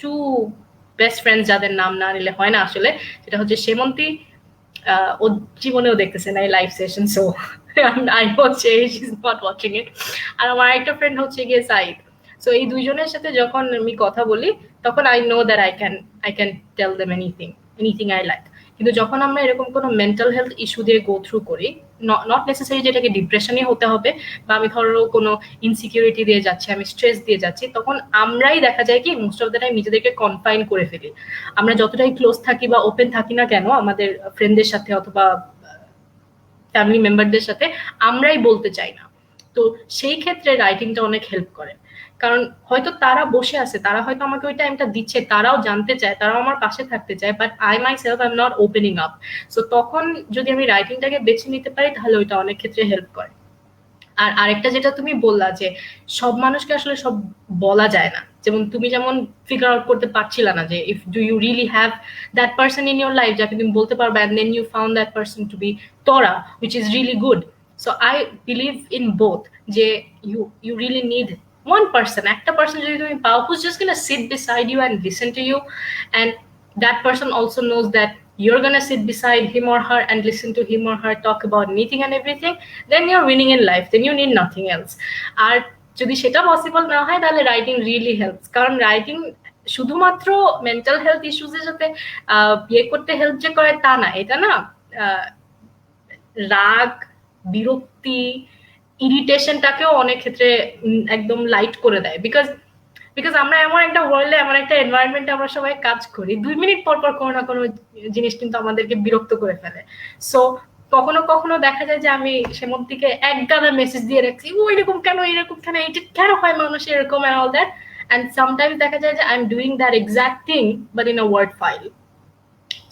to best friends যাদের নাম না নিলে হয় না আসলে, সেটা হচ্ছে সেমন্তী, ও জীবনেও দেখতেছে না এই লাইভ সেশন, সো আই হচ্ছে she is not watching it. আর আমার একটা ফ্রেন্ড হচ্ছে গিয়ে সাইদ। সো এই দুইজনের সাথে যখন আমি কথা বলি তখন I know that I can tell them anything I like. কিন্তু যখন আমরা এরকম কোনো মেন্টাল হেলথ ইস্যু দিয়ে গো থ্রু করি, নট নেসেসারি যেটাকে ডিপ্রেশনই হতে হবে, বা আমি ধরো কোনো ইনসিকিউরিটি দিয়ে যাচ্ছি, আমি স্ট্রেস দিয়ে যাচ্ছি, তখন আমরাই দেখা যায় কি মোস্ট অফ দ্য টাইম নিজেদেরকে কনফাইন করে ফেলি। আমরা যতটাই ক্লোজ থাকি বা ওপেন থাকি না কেন আমাদের ফ্রেন্ডদের সাথে অথবা ফ্যামিলি মেম্বারদের সাথে, আমরাই বলতে চাই না। তো সেই ক্ষেত্রে রাইটিংটা অনেক হেল্প করে, কারণ হয়তো তারা বসে আছে, তারা হয়তো আমাকে ওই টাইমটা দিচ্ছে, তারাও জানতে চায়, তারাও আমার পাশে থাকতে চায়, but I my self I am not opening up. So তখন যদি আমি রাইটিংটাকে বেছে নিতে পারি তাহলে ওইটা অনেক ক্ষেত্রে হেল্প করে। আর আরেকটা যেটা তুমি বললা যে সব মানুষকে আসলে সব বলা যায় না, যেমন তুমি যেমন ফিগার আউট করতে পারছিলা না যে if do you really have that person in your life যাকে তুমি বলতে পারবে, and then you found that person to be তোরা, which is really good. So I believe in both, যে you really need one person, একটা person যদি তুমি পাও who's just gonna sit beside you and listen to you, and that person also knows that you're gonna sit beside him or her and listen to him or her talk about anything and everything, then you're winning in life, then you need nothing else. আর যদি সেটা possible না হয় তাহলে writing really helps, কারণ writing শুধুমাত্র mental health ইস্যুজের সাথে বিয়ে করতে হেল্প যে করে তা না। এটা না রাগ, বিরক্তি, ইরিটেশনটাকেও অনেক ক্ষেত্রে একদম লাইট করে দেয়, বিকজ আমরা এমন একটা ওয়ার্ল্ডে, এমন একটা এনভায়রনমেন্টে আমরা সবাই কাজ করি, 2 মিনিট পর পর কোনো না কোনো জিনিস কিন্তু আমাদেরকে বিরক্ত করে ফেলে। সো কখনো কখনো দেখা যায় যে আমি সেমন্তীকে এক গাদা মেসেজ দিয়ে রাখছি, ও এরকম কেন, এরকম কেন, এটা কেন হয় মানুষ এরকম, and all that, and sometimes দেখা যায় যে I am doing that exact thing but in a word file.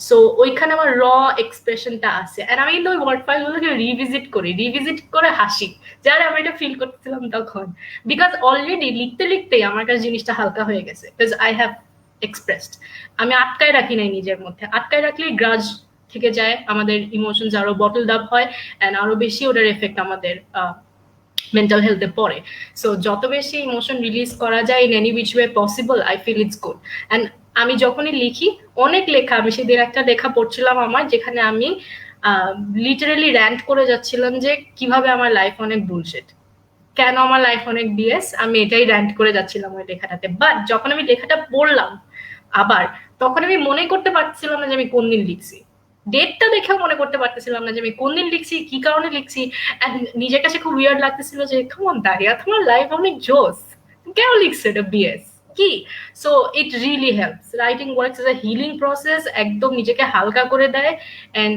So ওইখানে আমার র এক্সপ্রেশনটা আছে, এন্ড আমি কিন্তু ওই ওয়ার্ড ফাইলগুলোকে রিভিজিট করে হাসি, যারা আমি এটা ফিল করতেছিলাম তখন, বিকজ অলরেডি লিখতে লিখতেই আমার কাছে জিনিসটা হালকা হয়ে গেছে, বিকজ আই হ্যাভ এক্সপ্রেসড। আমি আটকায় রাখি নাই নিজের মধ্যে, আটকায় রাখলেই গ্রাজ থেকে যায়, আমাদের ইমোশনস আরো বটলড আপ হয়, এন্ড আরো বেশি ওটার এফেক্ট আমাদের মেন্টাল হেলথে পড়ে। সো যত বেশি ইমোশন রিলিজ করা যায় in any which way possible, I feel it's good. And আমি যখনই লিখি, অনেক লেখা, আমি সেদিন একটা লেখা পড়ছিলাম আমার, যেখানে আমি লিটারেলি র্যান্ট করে যাচ্ছিলাম যে কিভাবে আমার লাইফ অনেক বুলশিট, কেন আমার লাইফ অনেক বিএস, আমি এটাই র্যান্ট করে যাচ্ছিলাম ওই লেখাটাতে। বাট যখন আমি লেখাটা পড়লাম আবার, তখন আমি মনে করতে পারছিলাম না যে আমি কোন দিন লিখছি, ডেটটা দেখেও মনে করতে পারতেছিলাম না যে আমি কোন দিন লিখছি, কি কারণে লিখছি। নিজের কাছে খুব উইয়ার্ড লাগতেছিল যে কেমন দাঁড়িয়ে তোমার লাইফ অনেক জোস, কেন লিখছে এটা বিএস কি। So it really helps, writing works as a healing process, একদম নিজেকে হালকা করে দেয়, and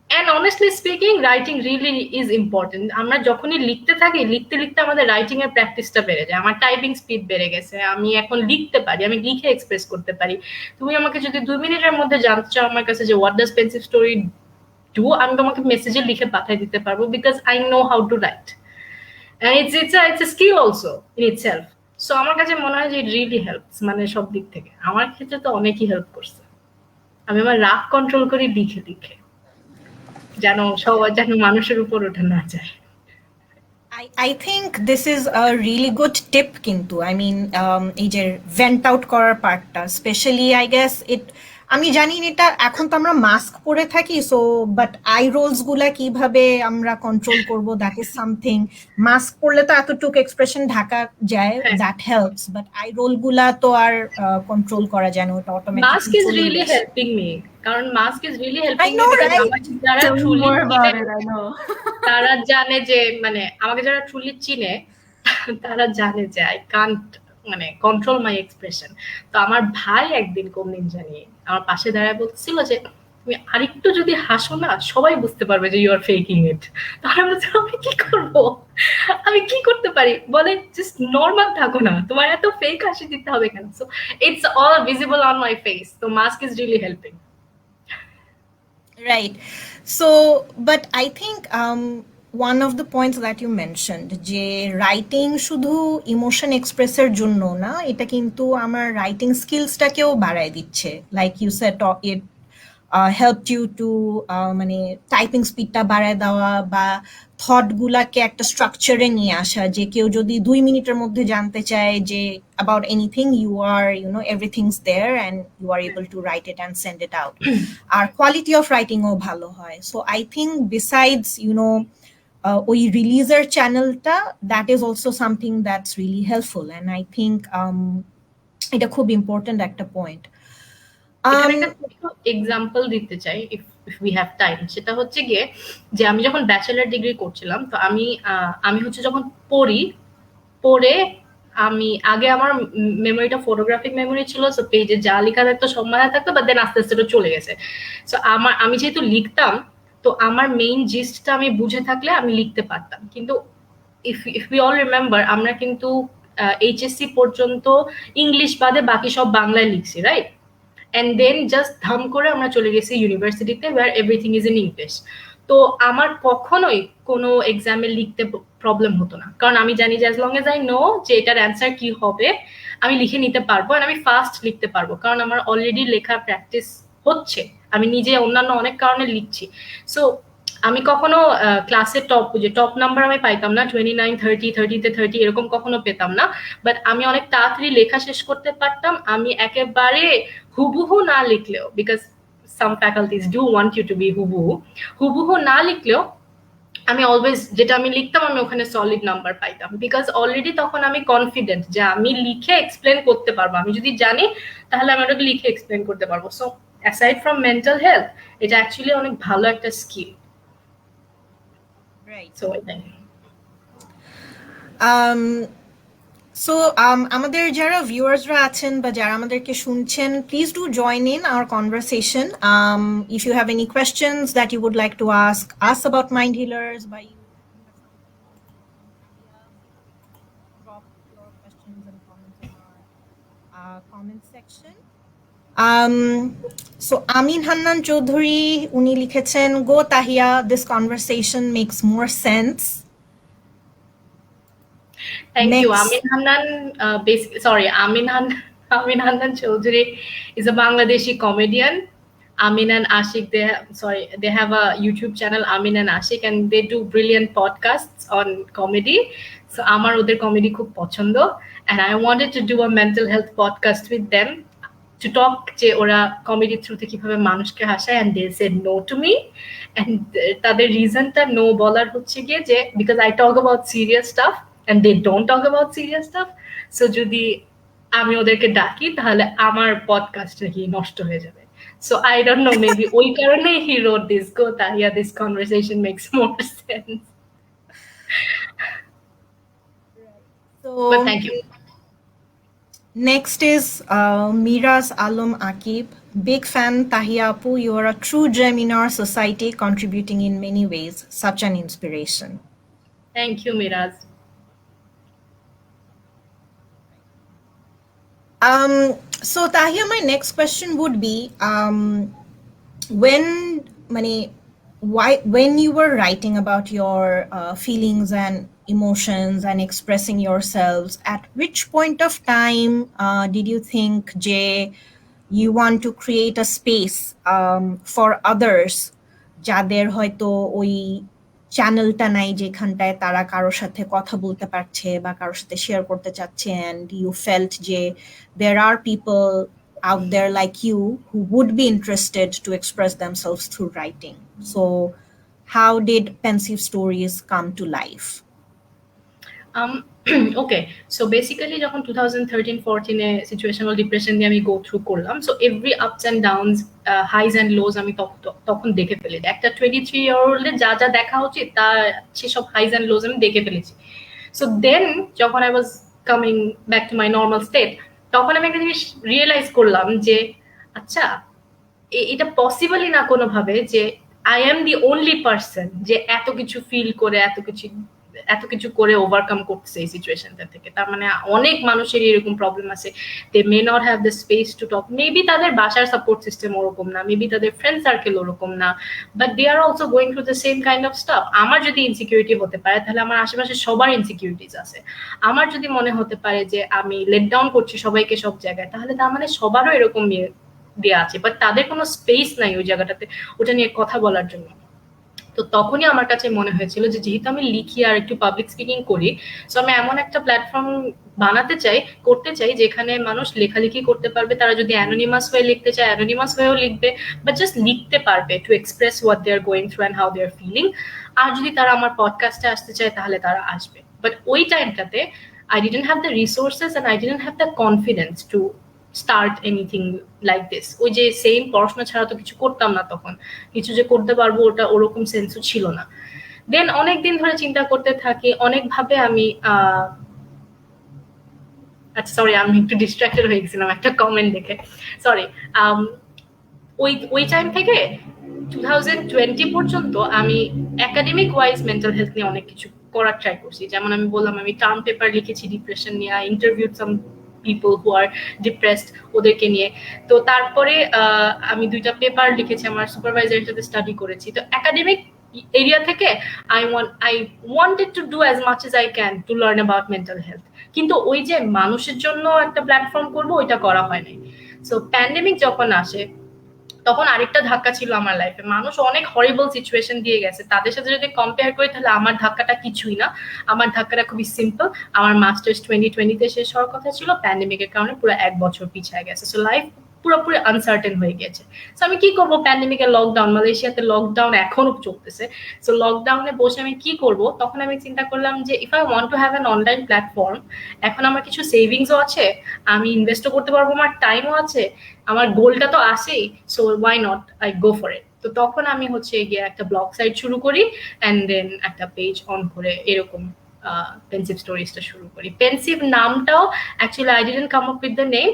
And honestly speaking, writing really is important. আমরা যখনই লিখতে থাকি, লিখতে লিখতে আমাদের রাইটিং এর প্র্যাকটিসটা বেড়ে যায়। আমার টাইপিং স্পিড বেড়ে গেছে, আমি এখন লিখতে পারি, আমি লিখে এক্সপ্রেস করতে পারি। তুমি আমাকে যদি 2 মিনিটের মধ্যে জানতে চাও আমার কাছে যে what does pensive story do, আমি তোমাকে মেসেজে লিখে পাঠিয়ে দিতে পারবো, because I know how two right. And it's a skill also in itself. So আমার কাছে মনে হয় যে it really helps, মানে সব দিক থেকে আমার ক্ষেত্রে তো অনেকই হেল্প করছে। আমি আমার রাগ কন্ট্রোল করি লিখে লিখে, যেন সবার যেন মানুষের উপর ওঠা না যায়। I think this is a really good tip কিন্তু I mean এই যে vent out করার পার্টটা স্পেশালি I guess it আমি জানি না এটা এখন তো আমরা মাস্ক পরে থাকি সো বাট আই রোলস গুলা কিভাবে আমরা কন্ট্রোল করব দ্যাট ইজ সামথিং। মাস্ক পরলে তো এতটুকু এক্সপ্রেশন ঢাকা যায়, that helps, but I role গুলা তো আর কন্ট্রোল করা যায় না, ওটা মাস্ক অটোমেটিকলি ইজ চলে রিয়েলি আসে। হেল্পিং মি, কারণ mask is really helping I me, know, because right? আমাকে যারা Tell me ট্রুলি more চিনে about it. I know. তারা জানে যে, মানে আমাকে যারা ট্রুলি চিনে তারা জানে যে আই কান্ট মানে কন্ট্রোল মাই এক্সপ্রেশন। তো আমার ভাই একদিন কোন দিন জানি আমার পাশে দাঁড়ায় বলছিল যে তুমি আরেকটু যদি হাসো না সবাই বুঝতে পারবে যে ইউ আর ফেকিং ইট। তখন আমি বলছি আমি কি করব, আমি কি করতে পারি, বলে জাস্ট নর্মাল থাকো না, তোমার এত ফেক হাসি দিতে হবে কেন। So it's all visible on my face, তো mask is really helping. Right. So, but I think one of the points that you mentioned, যে writing শুধু emotion express এর জন্য না, এটা কিন্তু আমার writing skillsটাকেও বাড়ায় দিচ্ছে। Like you said, it helped you to মানে টাইপিং স্পিডটা বাড়ায় দেওয়া বা থট গুলাকে একটা স্ট্রাকচারে নিয়ে আসা, যে কেউ যদি 2 মিনিটের মধ্যে জানতে চায় যে about anything, you are, you know, everything's there and you are able to write it and send it out. আর কোয়ালিটি অফ রাইটিংও ভালো হয়। So I think besides you know ওই রিলিজের চ্যানেলটা, that is also something that's really helpful and I think এটা খুব important একটা পয়েন্ট। এখানে একটা ছোট এক্সাম্পল দিতে চাই ইফ উই হ্যাভ টাইম। সেটা হচ্ছে গিয়ে যে আমি যখন ব্যাচেলার ডিগ্রি করছিলাম, তো আমি হচ্ছে যখন পড়ে আমি আগে আমার মেমোরিটা ফটোগ্রাফিক মেমোরি ছিল, সো পেজে যা লেখা থাকতো সব মাথায় থাকতো, বাট দেন আস্তে আস্তে ওটা চলে গেছে। সো আমি যেহেতু লিখতাম, তো আমার মেইন জিস্টটা আমি বুঝে থাকলে আমি লিখতে পারতাম। কিন্তু ইফ উই অল রিমেম্বার, আমরা কিন্তু এইচএসসি পর্যন্ত ইংলিশ বাদে বাকি সব বাংলায় লিখছি, রাইট? অ্যান্ড দেন জাস্ট ধাম করে আমরা চলে গেছি ইউনিভার্সিটিতে where everything is in English. তো আমার কখনোই কোনো এক্সামে লিখতে প্রবলেম হতো না, কারণ আমি জানি যে as long age I know যে এটার অ্যান্সার কি হবে, আমি লিখে নিতে পারবো, আর আমি ফাস্ট লিখতে পারবো, কারণ আমার অলরেডি লেখা প্র্যাকটিস হচ্ছে, আমি নিজে অন্যান্য অনেক কারণে লিখছি। সো আমি কখনো ক্লাসের টপ নাম্বার আমি পাইতাম না, 29, 30, 30-তে 30 এরকম কখনো পেতাম না, বাট আমি অনেক তাড়াতাড়ি লেখা শেষ করতে পারতাম। আমি একেবারে হুবহু না লিখলেও, because some faculties do want you to be হুবহু না লিখলেও আমি অলওয়েজ যেটা আমি লিখতাম আমি ওখানে সলিড নাম্বার পাইতাম, বিকজ অলরেডি তখন আমি কনফিডেন্ট যে আমি লিখে এক্সপ্লেন করতে পারবো, আমি যদি জানি তাহলে আমি ওটাকে লিখে এক্সপ্লেন করতে পারবো। So aside from mental health, এটা অ্যাকচুয়ালি অনেক ভালো একটা স্কিল। রাইট। সো এটাই। সো আমাদের যারা ভিউয়ার্সরা আছেন বা যারা আমাদেরকে শুনছেন, please do join in our conversation. If you have any questions that you would like to ask us about Mind Healers, বা you have something you want to know from Tahiya, drop your questions and comments in our comment section. So Amin Hannan Chaudhuri উনি লিখেছেন, go Tahiya, this conversation makes more sense. Thank you. Next. Amin Hannan, Amin Hannan Chaudhary is a Bangladeshi comedian. Amin and Ashik, they have a YouTube channel, Amin and Ashik, and they do brilliant podcasts on comedy. So আমার ওদের comedy খুব পছন্দ, and I wanted to do a mental health podcast with them to talk যে ওরা comedy থ্রুতে কিভাবে মানুষকে হাসায়, and they said no to me, and তাদের রিজনটা নো বলার হচ্ছে গিয়ে যে because I talk about serious stuff and they don't talk about serious stuff, so যদি আমি ওদেরকে ডাকি তাহলে আমার পডকাস্টটা কি নষ্ট হয়ে যাবে। So I don't know, maybe ওই কারণেই he wrote this, go Tahiya, this conversation makes more sense. So But thank you. next is Miraz Alam Akib. Big fan, Tahiya Apu. You are a true gem in our society, contributing in many ways. Such an inspiration. Thank you, Miraz. So Tahiya, my next question would be, when when you were writing about your feelings and emotions and expressing yourselves, at which point of time did you think, Jay, you want to create a space for others যাদের হয়তো ওই চ্যানেলটা নাই যেখানটায় তারা কারোর সাথে কথা বলতে পারছে বা কারোর সাথে শেয়ার করতে চাচ্ছে, and you felt যে there are people out there like you who would be interested to express themselves through writing? So how did Pensive Stories come to life? Okay, so basically যখন 2013-14 situational depression দিয়ে আমি go through করলাম, so every ups and downs, highs and lows আমি তখন দেখে ফেলেছি। একটা 23-year-old-এর যা যা দেখা উচিত তা সেসব হাইজ অ্যান্ড লোজ আমি দেখে ফেলেছি। সো দেন যখন I was coming back to my normal state, তখন আমি একটা জিনিস রিয়েলাইজ করলাম যে আচ্ছা, এটা পসিবলই না কোনোভাবে যে I M the only person যে এত কিছু ফিল করে এত কিছু করে ওভারকাম করতেছে এই সিচুয়েশনটা থেকে। তার মানে অনেক মানুষের এরকম প্রবলেম আছে, they may not have the space to talk, maybe তাদের বাসার সাপোর্ট সিস্টেম ওরকম না, মেবি তাদের ফ্রেন্ড সার্কেল ওরকম না, but they are also going through the same kind of stuff. আমার যদি ইনসিকিউরিটি হতে পারে, তাহলে আমার আশেপাশে সবার ইনসিকিউরিটিস আছে। আমার যদি মনে হতে পারে যে আমি লেট ডাউন করছি সবাইকে সব জায়গায়, তাহলে তার মানে সবারও এরকম দেওয়া আছে, বাট তাদের কোনো স্পেস নাই ওই জায়গাটাতে ওটা নিয়ে কথা বলার জন্য। তো তখনই আমার কাছে মনে হয়েছিল যে যেহেতু আমি লিখি আর একটু পাবলিক স্পিকিং করি, সো আমি এমন একটা প্ল্যাটফর্ম করতে চাই যেখানে মানুষ লেখালেখি করতে পারবে। তারা যদি অ্যানোনিমাস হয়ে লিখতে চায় অ্যানোনিমাস হয়েও লিখবে, বাট জাস্ট লিখতে পারবে to express what they are going through and how they are feeling. আর যদি তারা আমার পডকাস্টে আসতে চায় তাহলে তারা আসবে। বাট ওই টাইমটাতে I didn't have the resources and I didn't have the confidence to start anything like this. ওই যে সেম পড়াশোনা ছাড়া তো কিছু করতাম না তখন, কিছু যে করতে পারবো ওটা ওরকম সেন্সও ছিল না। দেন অনেকদিন ধরে চিন্তা করতে থাকি, অনেকভাবে আমি আচ্ছা সরি, আমি একটু ডিস্ট্রাক্টেড হয়ে গেছিলাম একটা কমেন্ট দেখে, সরি। ওই টাইম থেকে 2020 পর্যন্ত আমি একাডেমিক ওয়াইজ মেন্টাল হেলথ নিয়ে অনেক কিছু করার ট্রাই করছি। যেমন আমি বললাম আমি টার্ম পেপার লিখেছি ডিপ্রেশন নিয়ে, interview some people who R depressed ওদেরকে নিয়ে। তো তারপরে আমি 2টা পেপার লিখেছি, আমার সুপারভাইজারের সাথে স্টাডি করেছি। তো একাডেমিক এরিয়া থেকে I wanted to do as much as I can to learn about mental health, কিন্তু ওই যে মানুষের জন্য একটা প্ল্যাটফর্ম করবো ওইটা করা হয় নাই। সো প্যান্ডেমিক যখন আসে তখন আরেকটা ধাক্কা ছিল আমার লাইফে। মানুষ অনেক হরিবল সিচুয়েশন দিয়ে গেছে, তাদের সাথে যদি কম্পেয়ার করি তাহলে আমার ধাক্কাটা কিছুই না। আমার ধাক্কাটা খুবই সিম্পল। আমার মাস্টার্স 2020-তে শেষ হওয়ার কথা ছিল, প্যান্ডেমিকের কারণে পুরো 1 বছর পিছিয়ে গেছে। সো লাইফ পুরোপুরি আনসার্টেন হয়ে গেছে। সো আমি কি করবো, প্যান্ডেমিকের লকডাউন, মালয়েশিয়াতে লকডাউন এখনো চলতেছে। সো লকডাউনে বসে আমি কি করব, তখন আমি চিন্তা করলাম যে if I want to have an online platform, এখন আমার কিছু সেভিংসও আছে, আমি ইনভেস্টও করতে পারবো, আমার টাইমও আছে, আমার গোলটা তো আছেই, so why not I go for it. তো তখন আমি হচ্ছে গিয়ে একটা ব্লগ সাইট শুরু করি অ্যান্ড দেন একটা পেজ অন করে এরকম পেন্সিভ স্টোরিজটা শুরু করি। পেন্সিভ নামটাও actually I didn't come up with the name.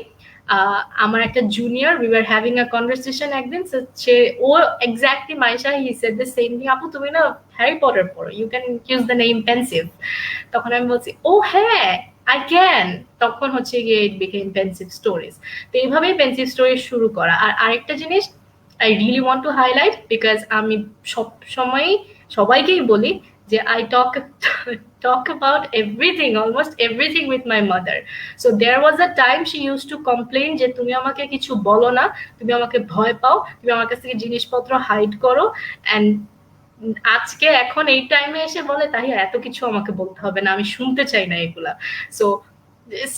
আমার একটা junior, we were having a conversation একদিন, সে ও exactly Maisha he said the same thing, আপু তুমি না হ্যারি পটার পড়ো, you can use the name Pensieve. তখন আমি বলছি ও হ্যাঁ আই ক্যান, তখন হচ্ছে গিয়ে ইট বিকেম পেন্সিভ স্টোরিজ। তো এইভাবেই পেন্সিভ স্টোরিজ শুরু করা। আর আরেকটা জিনিস I really want to highlight, because আমি সব সময়ই সবাইকেই বলি যে I talk about everything, almost everything with my mother. So there was a time she used to complain যে তুমি আমাকে কিছু বলো না, তুমি আমাকে ভয় পাও, তুমি আমার কাছ থেকে জিনিসপত্র হাইড করো। অ্যান্ড আজকে এখন এই টাইমে এসে বলে তাহিয়া এত কিছু আমাকে বলতে হবে না, আমি শুনতে চাই না এগুলা। So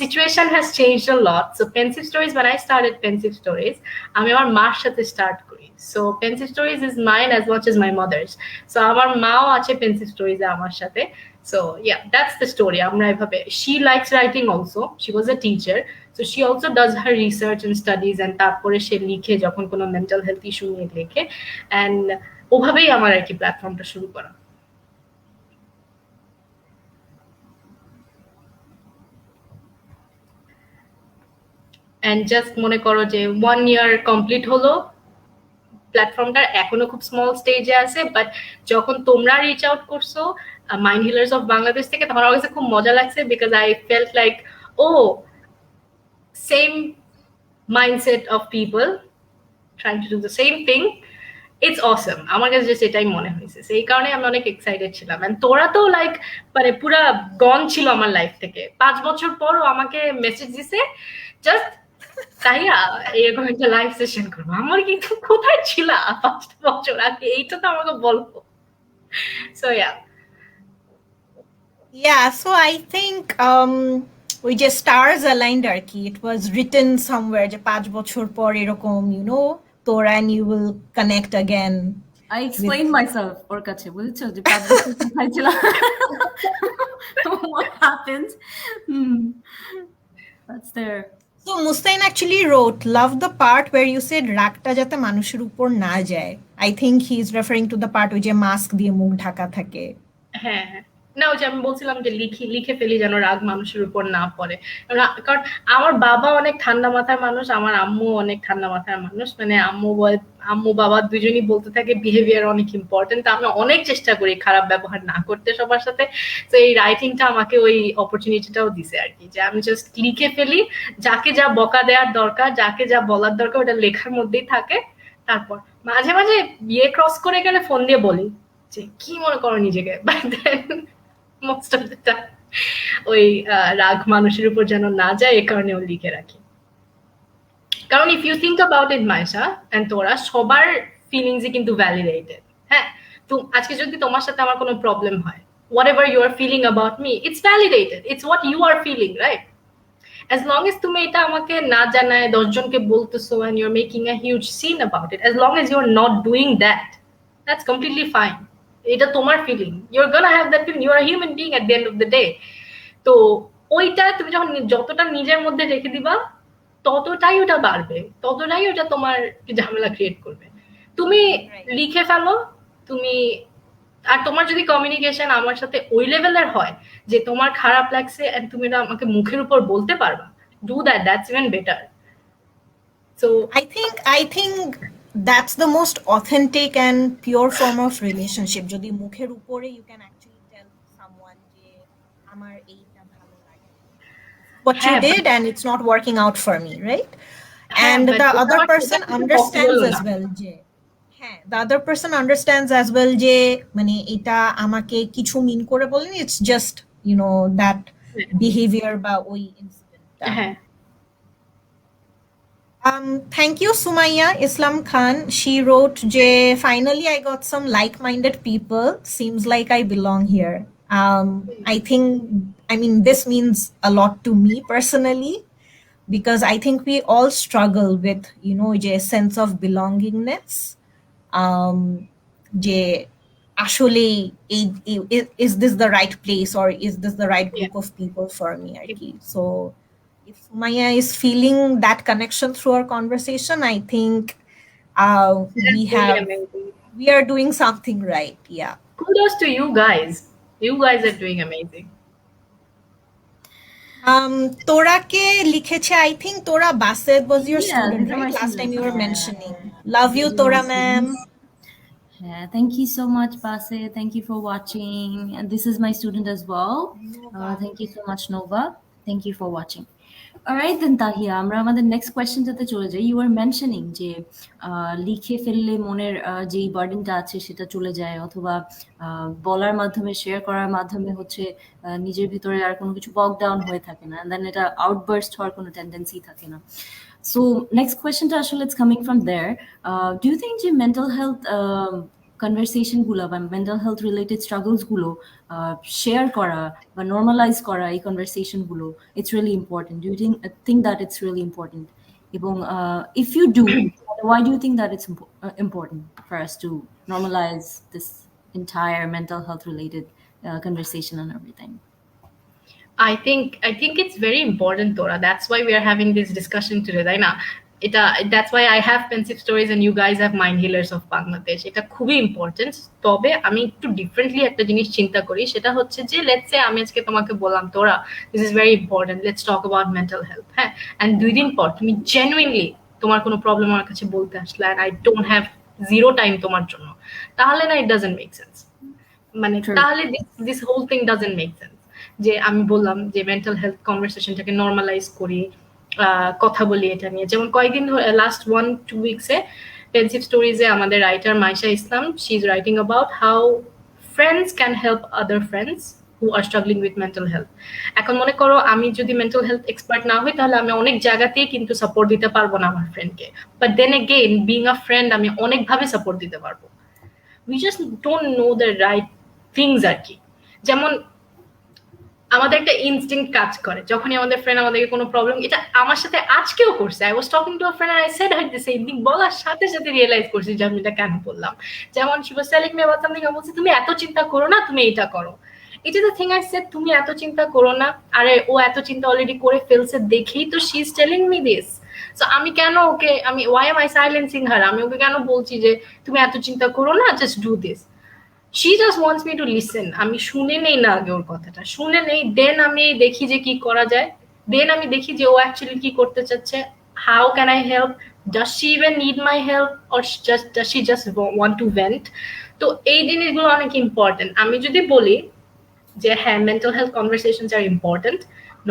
situation has changed a lot. So Pensive Stories, when I started Pensive Stories, আমি আমার মার সাথে স্টার্ট করি। So Pensive Stories is mine as much as my mother's. So আমার মাও আছে Pensive Stories এ আমার সাথে। So yeah, that's the story. আমরা এভাবে, she likes writing also, she was a teacher, so she also does her research and studies, and তারপরে সে লিখে যখন কোনো মেন্টাল হেলথ ইস্যু নিয়ে লেখে, and ওভাবেই আমার আর কি প্ল্যাটফর্মটা শুরু করা। and just মনে করো যে 1 year কমপ্লিট হলো, প্ল্যাটফর্মটা এখনো খুব স্মল স্টেজে আছে, বাট যখন তোমরা রিচ আউট করছো মাইন্ড হিলার্স অফ বাংলাদেশ থেকে, তখন আমার কাছে খুব মজা লাগছে, বিকজ আই ফেল্ট লাইক ও same mindset of people trying to do the same thing. It's awesome. আমার কাছে জাস্ট এটাই মনে হয়েছে, সেই কারণে আমি অনেক এক্সাইটেড ছিলাম। এন্ড তোরা তো লাইক মানে পুরা গন ছিল আমার লাইফ থেকে। 5 বছর পরও আমাকে মেসেজ দিছে জাস্ট তাহিয়া এরকম একটা লাইভ সেশন করবো। আমার কিন্তু কোথায় ছিল 5 বছর আগে, এইটা তো আমাকে বলবো। সো so I think ওই যে stars aligned আর কি, it was written somewhere যে 5 বছর পর এরকম তোরা and you will connect again. I explained myself ওর কাছে, বুঝছো যে 5 বছর কোথায় ছিল, what happened. That's there. So Mustaine actually wrote, love the part where you said রাগটা যাতে মানুষের উপর না যায়. I think he is referring to the part ওই যে মাস্ক দিয়ে মুখ ঢাকা থাকে। হ্যাঁ, না ওই যে আমি বলছিলাম যে লিখে ফেলি যেন রাগ মানুষের উপর না পড়ে। কারণ আমার বাবা অনেক ঠান্ডা মাথার মানুষ, আমার আম্মু অনেক ঠান্ডা মাথার মানুষ। মানে আম্মু বাবা দুজনই বলতে থাকে বিহেভিয়ার অনেক ইম্পর্টেন্ট। আমি অনেক চেষ্টা করি খারাপ ব্যবহার না করতে সবার সাথে। তো এই রাইটিংটা আমাকে ওই অপরচুনিটিটাও দিছে আর কি, যে আমি জাস্ট লিখে ফেলি, যাকে যা বকা দেওয়ার দরকার, যাকে যা বলার দরকার ওটা লেখার মধ্যেই থাকে। তারপর মাঝে মাঝে বিয়ে ক্রস করে গেলে ফোন দিয়ে বলি যে কি মনে করো নিজেকে, but then most of the time ওই রাগ মানুষের উপর যেন না যায় এ কারণেও লিখে রাখি। কারণ if you think about it Maisha and তোরা, সবার ফিলিংসই কিন্তু ভ্যালিডেটেড। হ্যাঁ, তো আজকে যদি তোমার সাথে আমার কোনো প্রবলেম হয়, whatever you are feeling about me, it's validated, it's what you are feeling, right? As long as তুমি এটা আমাকে না জানায় 10 জনকে বলতেছো and you're making a huge scene about it, as long as you're not doing that, that's completely fine. এটা তোমার feeling, you're gonna have that feeling, you are a human being at the end of the day. তো ওইটা তুমি যখন যতটা নিজের মধ্যে রেখে দিবা ততটাই ওটা বাড়বে, ততটাই ওটা তোমার ঝামেলা ক্রিয়েট করবে। তুমি লিখে ফেলো, তুমি আর তোমার যদি কমিউনিকেশন আমার সাথে ওই লেভেলের হয় যে তোমার খারাপ লাগছে এন্ড তুমি এটা আমাকে মুখের উপর বলতে পারবা, do that, that's even better. So I think that's the most authentic and pure form of relationship. যদি মুখের উপরে you can actually tell someone যে আমার এইটা ভালো লাগে, what you did and it's not working out for me, right? And the other person understands as well যে the other person understands as well যে মানে এটা আমাকে কিছু মিন করে বলেনি, it's just that behavior বা ওই incident. Thank you, Sumaya Islam Khan. She wrote, finally I got some like-minded people. Seems like I belong here. I mean, this means a lot to me personally, because I think we all struggle with, a sense of belongingness. Actually, is this the right place or is this the right group of people for me? So if Sumaya is feeling that connection through our conversation, I think we are doing something right. Yeah. Kudos to you guys. You guys are doing amazing. Torake likheche, I think Tora Bassett was your student, right? Last time you were mentioning. Love you, Tora ma'am. Yeah, thank you so much, Bassett. Thank you for watching. And this is my student as well. Thank you so much, Nova. Thank you for watching. Alright then, Tahiya, আমরা আমাদের next কোয়েশ্চেনটাতে চলে যাই। You R mentioning যে লিখে ফেললে মনের যেই বার্ডেনটা আছে সেটা চলে যায়, অথবা বলার মাধ্যমে, শেয়ার করার মাধ্যমে হচ্ছে নিজের ভিতরে আর কোনো কিছু বক ডাউন হয়ে থাকে না, দেন এটা আউটবার্স্ট হওয়ার কোনো টেন্ডেন্সি থাকে না। সো নেক্সট কোয়েশ্চেনটা আসলে it's coming from there. Do you think যে মেন্টাল হেলথ কনভারসেশন গুলো বা মেন্টাল হেলথ রিলেটেড স্ট্রাগলস গুলো শেয়ার করা বা নর্মালাইজ করা, এই কনভারসেশন গুলো it's really important? Do you think that it's really important? এবং if you do, why do you think that it's important for us to normalize this entire mental health related conversation and everything? I think it's very important, Tora. That's why we are having this discussion today, right now. এটা that's why I have pensive stories and you guys have mind healers of Bangladesh. এটা খুবই important. তবে আমি একটু differently একটা জিনিস চিন্তা করি, সেটা হচ্ছে যে লেটস সে আমি আজকে তোমাকে বললাম তোরা this is very important, let's talk about mental health, হ্যাঁ, অ্যান্ড 2 দিন পর তুমি জেনুইনলি তোমার কোনো প্রবলেম আমার কাছে বলতে আসলে and I don't have zero time তোমার জন্য, তাহলে না ইট ডাজন্ট মেক সেন্স। মানে True. তাহলে this whole thing doesn't make sense. যে আমি বললাম যে মেন্টাল হেলথ কনভারসেশনটাকে নর্মালাইজ করি, কথা বলি এটা নিয়ে। যেমন কয়েকদিন লাস্ট 1-2 উইকসে পেন্সিভ স্টোরিজে আমাদের writer Maisha Islam, she is writing about how friends can help other friends who R struggling with mental health. এখন মনে করো আমি যদি মেন্টাল হেলথ এক্সপার্ট না হই, তাহলে আমি অনেক জায়গাতেই কিন্তু সাপোর্ট দিতে পারবো না আমার ফ্রেন্ডকে, but then again being a friend আমি অনেকভাবে সাপোর্ট দিতে পারবো। We just don't know the right things আর কি। যেমন আমাদের একটা ইনস্টিংক্ট কাজ করে, যখনই আমাদের ফ্রেন্ড আমাদেরকে কোনো প্রবলেম, এটা আমার সাথে আজকেও করছে। I was talking to a friend and I said her the same thing, বলার সাথে সাথে রিয়েলাইজ করছি যে আমি এটা কেন বললাম। যেমন she was telling me about something, আমি বলছি তুমি এত চিন্তা করো না, তুমি এটা করো। এটা দ্য থিং আই সেড, তুমি এত চিন্তা করো না, আরে ও এত চিন্তা অলরেডি করে ফেলছে দেখেই তো she is telling me this. So আমি কেন ওকে, আমি ওয়াই এম আই সাইলেন্সিং হার, আমি ওকে কেন বলছি যে তুমি এত চিন্তা করো না, just do this. she just wants me to listen, আমি শুনে নেই না আগে ওর কথাটা, শুনে নেই, দেন আমি দেখি যে কি করা যায়, দেন আমি দেখি যে ও অ্যাকচুয়ালি কি করতে চাচ্ছে, how can I help, does she even need my help or does she just want to vent। তো এই জিনিসগুলো অনেক ইম্পর্টেন্ট। আমি যদি বলি যে হ্যাঁ মেন্টাল হেলথ কনভারসেশনস আর ইম্পর্টেন্ট,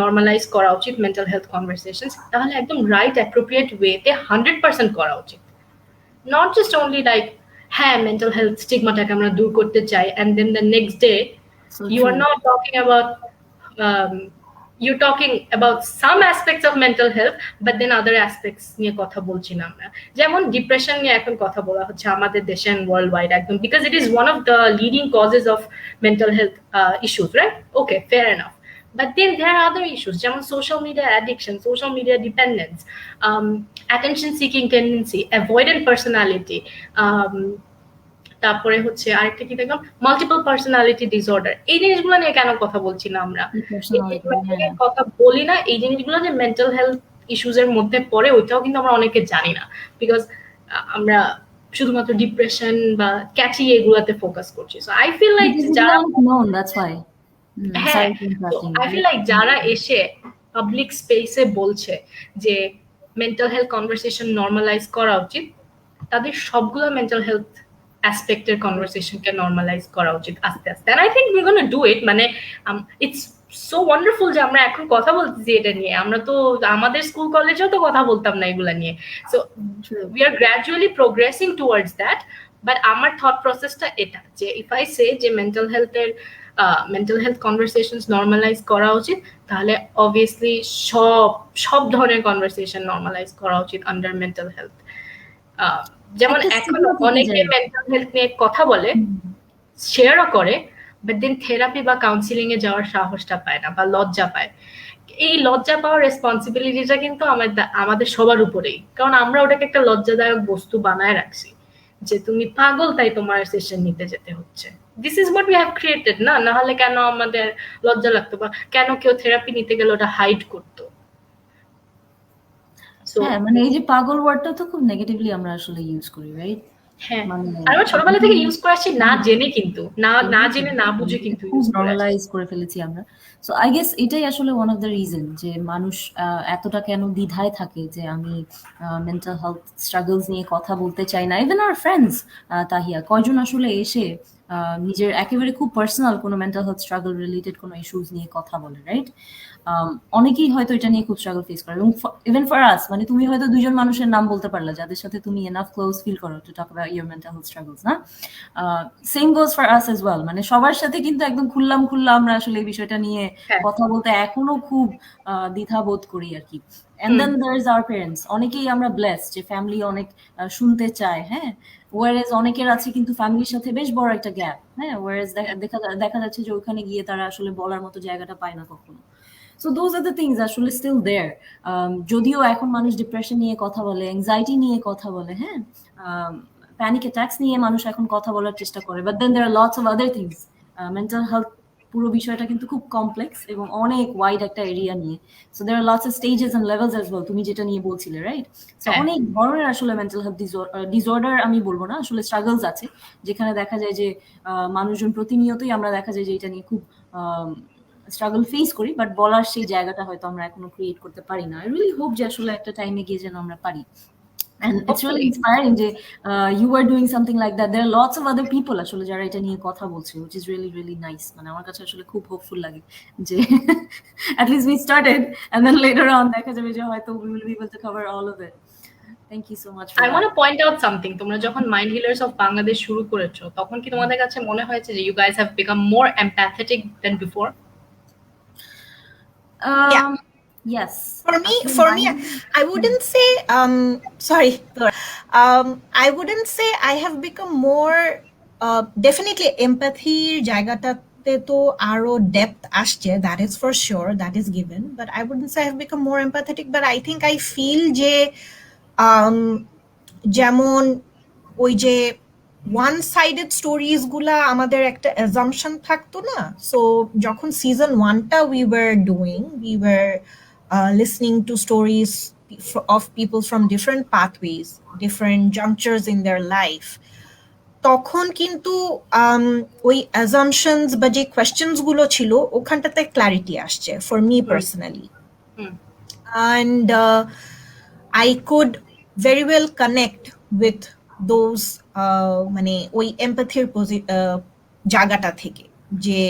নর্মালাইজ করা উচিত মেন্টাল হেলথ কনভারসেশনস, তাহলে একদম রাইট অ্যাপ্রোপ্রিয়েট ওয়েতে 100% করা উচিত। not just only like হ্যাঁ মেন্টাল হেলথ স্টিগমাটাকে আমরা দূর করতে চাই and then the next day So you are true. not talking about um, you're talking about some aspects of mental health but then other aspects নিয়ে কথা বলছি না আমরা। যেমন ডিপ্রেশন নিয়ে এখন কথা বলা হচ্ছে আমাদের দেশে and worldwide একদম, because it is one of the leading causes of mental health issues, right? Okay, fair enough. But then there are other issues, যেমন social media addiction, social media dependence, attention seeking tendency, avoidant personality, তারপরে হচ্ছে আরেকটা কি দেখলাম multiple personality disorder. এই জিনিসগুলো নিয়ে কেন কথা বলছি না আমরা, এই জিনিসগুলো নিয়ে কথা বলি না, এই জিনিসগুলো যে মেন্টাল হেলথ ইস্যুস এর মধ্যে পড়ে ওইটাও কিন্তু আমরা অনেকে জানি না, বিকজ আমরা শুধুমাত্র ডিপ্রেশন বা ক্যাচি এগুলাতে ফোকাস করছি। সো আই ফিল লাইক যারা known, that's why. হ্যাঁ, আই ফিল লাইক যারা এসে পাবলিক স্পেসে বলছে যে মেন্টাল হেলথ কনভারসেশন নর্মালাইজ করা উচিত, তাদের সবগুলো মেন্টাল হেলথ অ্যাসপেক্টের কনভারসেশনকে নর্মালাইজ করা উচিত আস্তে আস্তে। And I think we gonna do it. মানে ইটস সো ওয়ান্ডারফুল যে আমরা এখন কথা বলতেছি এটা নিয়ে, আমরা তো আমাদের স্কুল কলেজেও তো কথা বলতাম না এগুলা নিয়ে। So we R gradually progressing towards that. But আমার থট প্রসেসটা এটা যে ইফ আই সে যে মেন্টাল হেলথের মেন্টাল হেলথ কনভারসেশনস নর্মালাইজ করা উচিত, তাহলে অবভিয়াসলি সব ধরনের কনভারসেশন নর্মালাইজ করা উচিত আন্ডার মেন্টাল হেলথ। যেমন এখন অনেকে মেন্টাল হেলথ নিয়ে কথা বলে, শেয়ারও করে, বাট দেন থেরাপি বা কাউন্সিলিং এ যাওয়ার সাহসটা পায় না বা লজ্জা পায়। এই লজ্জা পাওয়ার রেসপন্সিবিলিটিটা কিন্তু আমাদের সবার উপরেই, কারণ আমরা ওটাকে একটা লজ্জাদায়ক বস্তু বানায় রাখছি যে তুমি পাগল তাই তোমার সেশন নিতে যেতে হচ্ছে। This is what we have created. না, না হলে কেন আমাদের লজ্জা লাগতো বা কেন কেউ থেরাপি নিতে গেলে ওটা হাইড করতো। হ্যাঁ, মানে এই যে পাগল ওয়ার্ডটা তো খুব নেগেটিভলি আমরা আসলে ইউজ করি, রাইট? হ্যাঁ, আমরা ছোটবেলা থেকে ইউজ করে আসছি না জেনে, কিন্তু না জেনে না বুঝে কিন্তু ইউজ করে নরমালাইজ করে ফেলেছি আমরা। সো আই গেস এটাই আসলে ওয়ান অফ দ্য রিজন যে মানুষ এতটা কেন দ্বিধায় থাকে যে আমি মেন্টাল হেলথ স্ট্রাগলস নিয়ে কথা বলতে চাই না। ইভেন আওয়ার ফ্রেন্ডস, তাহিয়া, কয়জন আসলে এসে নিজের একেবারে খুব পার্সোনাল কোনো মেন্টাল হেলথ স্ট্রাগল রিলেটেড কোনো ইস্যুস নিয়ে কথা বলে, রাইট? অনেকেই হয়তো এটা নিয়ে খুব স্ট্রাগল ফেস করে, এবং ইভেন ফর আস, মানে তুমি হয়তো 2 জন মানুষের নাম বলতে পারলা যাদের সাথে তুমি এনাফ ক্লোজ ফিল করো to talk about your mental health struggles, না? Same goes for us as well. মানে সবার সাথে কিন্তু একদম খুললাম আমরা আসলে এই বিষয়টা নিয়ে কথা বলতে এখনো খুব দ্বিধা বোধ করি আর কি। And then there is our parents. অনেকেই আমরা ব্লেসড যে ফ্যামিলি অনেক শুনতে চায়, হ্যাঁ, ওয়ারেজ অনেকের আছে কিন্তু ফ্যামিলির সাথে বেশ বড় একটা গ্যাপ, হ্যাঁ, ওয়ারেজ দেখা যাচ্ছে যে ওখানে গিয়ে তারা আসলে বলার মতো জায়গাটা পায় না কখনো। So those are the things আসলে স্টিল দেয়ার। যদিও এখন মানুষ ডিপ্রেশন নিয়ে কথা বলে, অ্যাংজাইটি নিয়ে কথা বলে, হ্যাঁ, প্যানিক অ্যাটাকস নিয়ে মানুষ এখন কথা বলার চেষ্টা করে, but then there are lots of other things. Mental health পুরো বিষয়টা কিন্তু খুব কমপ্লেক্স এবং অনেক ওয়াইড একটা এরিয়া নিয়ে। So there are lots of stages and levels as well, তুমি যেটা নিয়ে বলছিলে, রাইট? সো হ্যাঁ। অনেক ধরনের আসলে মেন্টাল হেলথ ডিসঅর্ডার আমি বলবো না, আসলে স্ট্রাগলস আছে, যেখানে দেখা যায় যে মানুষজন প্রতিনিয়তই আমরা দেখা যায় যে এটা নিয়ে খুব স্ট্রাগল ফেস করি, বাট বলার সেই জায়গাটা হয়তো আমরা এখনো ক্রিয়েট করতে পারি না। আই রিয়েলি হোপ যে আসলে একটা টাইমে গিয়ে যেন আমরা পারি। And it's really Hopefully. inspiring যে you are doing something like that. There are lots of other people আসলে যারা এটা নিয়ে কথা বলছে, which is really really nice. মানে আমার কাছে আসলে খুব হোপফুল লাগে যে at least we started and then later on দেখা যাবে যে হয়তো we will be able to cover all of it. Thank you so much for I that. want to point out something. তোমরা যখন মাইন্ড হিলার্স অফ বাংলাদেশ শুরু করেছো, তখন কি তোমাদের কাছে মনে হয়েছে যে you guys have become more empathetic than before? Yeah. Yes. For me, I wouldn't say, sorry, I wouldn't say I have become more, definitely empathy জায়গাটাতে তো আরো depth আসছে, that is for sure, that is given, but I wouldn't say I have become more empathetic, but I think I feel যে যেমন ওই যে one sided stories গুলা আমাদের একটা অ্যাজাম্পশন থাকতো না, সো যখন season 1টা we were doing, we were listening to stories of people from different pathways, different junctures in their life, তখন কিন্তু ওই অ্যাজাম্পশনস বা যে কোয়েশ্চেনস গুলো ছিল ওখানটাতে ক্ল্যারিটি আসছে for me personally, and I could very well connect with those মানে ওই এমপ্যাথির জায়গাটা থেকে যে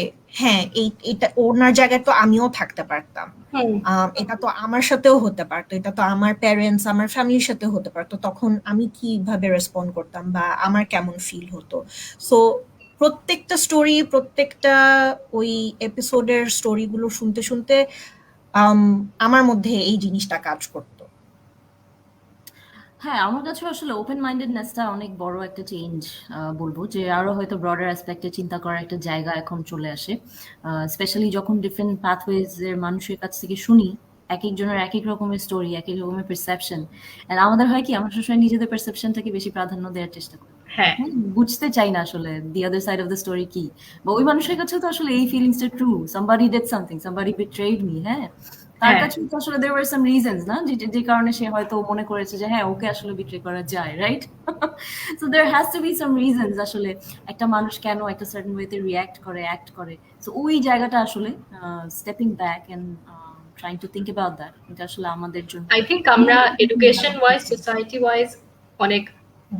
হ্যাঁ এটা ওনার জায়গায় তো আমিও থাকতে পারতাম, এটা তো আমার সাথেও হতে পারতো, এটা তো আমার প্যারেন্টস আমার ফ্যামিলির সাথে হতে পারতো, তখন আমি কিভাবে রেসপন্ড করতাম বা আমার কেমন ফিল হতো। সো প্রত্যেকটা স্টোরি, প্রত্যেকটা ওই এপিসোডের স্টোরিগুলো শুনতে শুনতে আমার মধ্যে এই জিনিসটা কাজ করতো। হ্যাঁ, আমার কাছে আসলে ওপেন মাইন্ডেডনেসটা অনেক বড় একটা চেঞ্জ বলবো, যে আরো হয়তো ব্রডার অ্যাসপেক্টে চিন্তা করার একটা জায়গা এখন চলে আসে, স্পেশালি যখন ডিফারেন্ট পাথওয়েজ এর মানুষের কাছ থেকে শুনি এক একজনের এক এক রকমের স্টোরি, এক এক রকমের পারসেপশন। এন্ড আমাদের হয় কি, আমরা সবসময় নিজেদের পারসেপশনটাকে বেশি প্রাধান্য দেওয়ার চেষ্টা করি, হ্যাঁ, বুঝতে চাই না আসলে the other side of the story কি, বা ওই মানুষের কাছে তো আসলে এই ফিলিংসটা true, somebody did something, somebody betrayed me, হ্যাঁ, তার হ্যাঁ। কাছে তো আসলে there were some reasons না, যে কারণে সে হয়তো মনে করেছে যে হ্যাঁ ওকে আসলে বিট্রে করা যায়, right? So there has to be some reasons আসলে একটা মানুষ কেন একটা সার্টেন ওয়েতে রিঅ্যাক্ট করে, অ্যাক্ট করে। সো ওই জায়গাটা আসলে stepping back end trying to think about that, এটা আসলে আমাদের জন্য আই থিঙ্ক আমরা এডুকেশন ওয়াইজ, সোসাইটি ওয়াইজ অনেক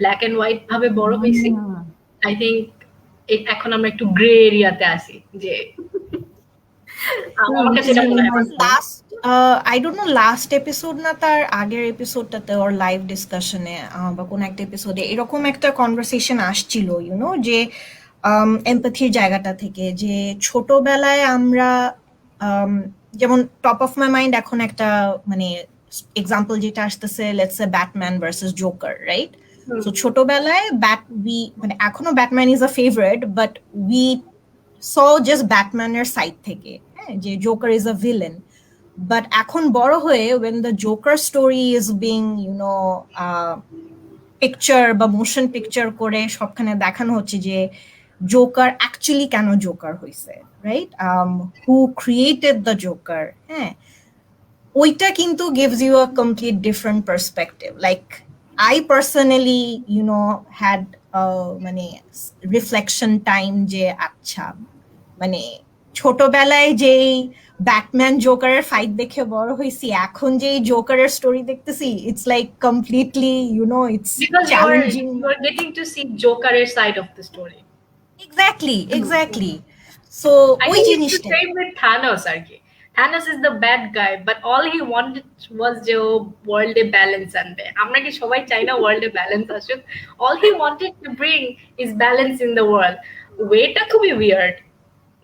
ব্ল্যাক এন্ড হোয়াইট ভাবে বড় হয়েছি। আই থিঙ্ক এখন আমরা একটু গ্রে এরিয়াতে আছি, যে আমার কাছে এটা মনে হয়। I don't no last episode না তার আগের এপিসোডটাতে ওর লাইভ ডিসকাশনে বা কোন একটা এপিসোডে এরকম একটা কনভারসেশন আসছিল, ইউনো, যে এমপ্যাথির জায়গাটা থেকে, যে ছোটবেলায় আমরা যেমন টপ অফ মাই মাইন্ড এখন একটা মানে এক্সাম্পল যেটা আসতেছে, let's say Batman versus Joker, right? So ছোটবেলায় মানে এখনো Batman is a favourite, but we saw just ব্যাটম্যানের সাইড থেকে, হ্যাঁ, যে Joker is a villain. But এখন বড় হয়ে when the Joker story is being, you know, picture বা মোশন পিকচার করে সবখানে দেখানো হচ্ছে যে জোকার অ্যাকচুয়ালি কেন জোকার হয়েছে, right? Who created the Joker, হ্যাঁ, ওইটা কিন্তু gives you a complete different perspective. Like I personally, you know, had মানে রিফ্লেকশন টাইম যে আচ্ছা, মানে ছোটবেলায় যেই ব্যাটম্যান জোকারের ফাইট দেখে বড় হয়েছি, এখন যেই জোকারের স্টোরি দেখতেছি, it's like completely, you know, it's challenging. You are getting to see জোকারের side of the story. Exactly. So ওই জিনিসটা same with Thanos আর কি। Thanos is the bad guy, but all he wanted was যে ওয়ার্ল্ডে balance আনবে। আমরা কি সবাই চাই না ওয়ার্ল্ডে ব্যালেন্স আসুক? All he wanted to bring is balance in the world. ওয়েটা খুবই weird,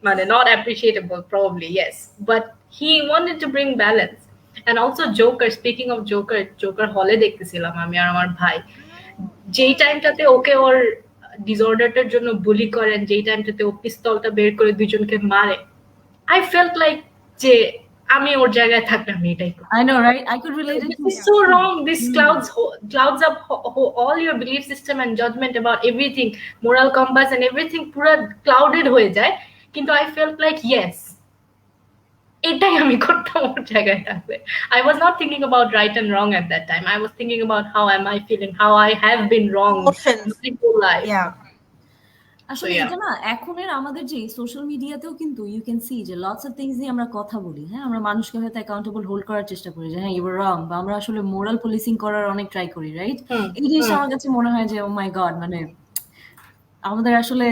মানে not appreciable probably, yes, but he wanted to bring balance. And also Joker, speaking of Joker হলে দেখতেছিলাম আমি আর আমার ভাই, যেই টাইমটাতে ওকে ওর ডিসঅর্ডারটার জন্য বুলি করেন, যেই টাইমটাতে ও পিস্তলটা বের করে দুইজনকে মারে, I felt like যে আমি ওর জায়গায় থাকলে আমি এটাই করব। I know, right? I could relate it to This is so wrong. This clouds up all your belief system and judgment about everything, moral compass and everything পুরো clouded হয়ে যায়। কিন্তু I felt like yes, এটাই আমি করতাম ওর জায়গায় থাকলে। I was not thinking about right and wrong at that time. I was thinking about how am I feeling, how I have been wronged Emotions. my whole life. Yeah. So আসলে yeah. এটা না এখনের আমাদের যে social মিডিয়াতেও কিন্তু you can see যে lots of things নিয়ে আমরা কথা বলি, হ্যাঁ, আমরা মানুষকে হয়তো অ্যাকাউন্টেবল হোল্ড করার চেষ্টা করি যে হ্যাঁ ইউ আর রং, বা আমরা আসলে মোরাল পুলিশিং করার অনেক ট্রাই করি, রাইট? এই জিনিসটা আমার কাছে মনে হয় যে ও মাই গড, মানে আমাদের আসলে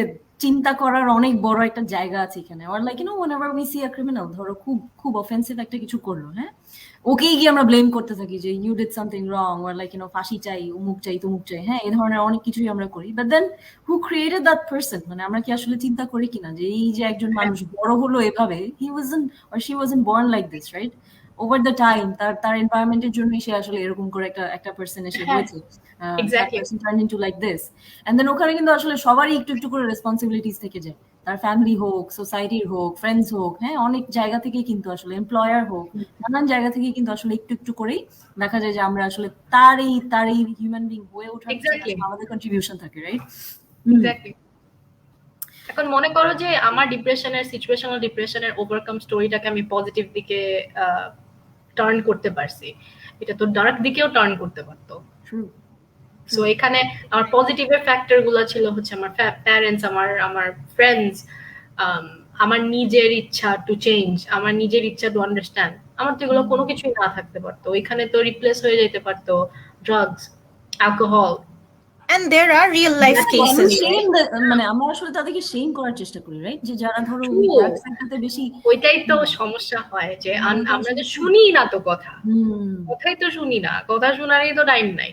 চিন্তা করার অনেক বড় একটা জায়গা আছে এখানে। Or like you know whenever we see a criminal, ধরো খুব খুব অফেন্সিভ একটা কিছু করলো, হ্যাঁ, ওকেই গিয়ে আমরা ব্লেম করতে থাকি যে you did something wrong, or like you know ফাঁসি চাই, অমুক চাই, তমুক চাই, হ্যাঁ, এই ধরনের অনেক কিছুই আমরা করি। But then who created that person, মানে আমরা কি আসলে চিন্তা করি কিনা যে এই যে একজন মানুষ বড় হলো এভাবে, he wasn't or she wasn't born like this, right? Over the time তার তার এনভায়রনমেন্টের জন্যই সে আসলে এরকম করে একটা একটা পার্সন এসে হ্যাঁ, হয়েছে, that exactly. person turned into like this. And then ওখানে কিন্তু আসলে সবারই একটু একটু করে রেসপন্সিবিলিটিস থেকে যায়, তার ফ্যামিলি হোক, সোসাইটির হোক, ফ্রেন্ডস হোক, হ্যাঁ, অনেক জায়গা থেকে কিন্তু আসলে এমপ্লয়ার হোক, নানান জায়গা থেকে কিন্তু আসলে একটু একটু করেই দেখা যায় যে আমরা আসলে তার এই হিউম্যান বিং হয়ে ওঠার পিছনে Exactly. আসলে আমাদের কন্ট্রিবিউশন থাকে, রাইট? Exactly. এখন মনে করো যে আমার ডিপ্রেশনের সিচুয়েশনাল ডিপ্রেশনের ওভারকাম স্টোরিটাকে আমি পজিটিভ দিকে টার্ন করতে পারছি, এটা তো ডার্ক দিকেও টার্ন করতে পারতো। সো এখানে আমার পজিটিভের ফ্যাক্টর গুলো ছিল হচ্ছে আমার প্যারেন্টস, আমার ফ্রেন্ডস, আমার নিজের ইচ্ছা টু চেঞ্জ, আমার নিজের ইচ্ছা টু আন্ডারস্ট্যান্ড। আমার তো এগুলো কোনো কিছুই না থাকতে পারতো, ওইখানে তো রিপ্লেস হয়ে যেতে পারতো drugs, alcohol. And there are real life cases, right? মানে আমরা আসলে তাদেরকে শেম করার চেষ্টা করি, রাইট? যে যারা ধরো True. ড্রাগ সেক্টরতে বেশি, ওইটাই তো সমস্যা হয় যে ওইটা আমরা যে আসলে শুনি না তো কথা, হুম, কথাই তো শুনি না, কথা শোনারই তো টাইম নাই।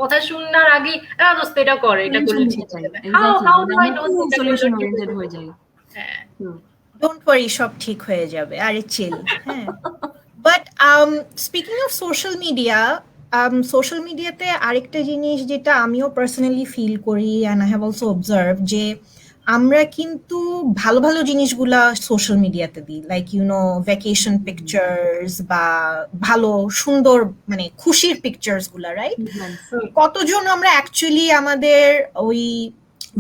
কথা শোনার আগে দোস্ত এটা করে, এটা করলে ঠিক হয়ে যাবে। How do I know খুব এটা করলে সলিউশন ঠিক ওরিয়েন্টেড হয়ে হয়ে যাবে? যায়। হ্যাঁ, Don't worry, সব ঠিক হয়ে যাবে, আরে চিল, হ্যাঁ। But speaking of social media, social মিডিয়াতে আরেকটা জিনিস যেটা আমিও পার্সোনালি ফিল করি and I have also observe, যে আমরা কিন্তু ভালো ভালো জিনিসগুলা সোশ্যাল মিডিয়াতে দিই, like you know vacation pictures বা ভালো সুন্দর মানে খুশির পিকচার্স গুলা, রাইট? কতজন আমরা অ্যাকচুয়ালি আমাদের ওই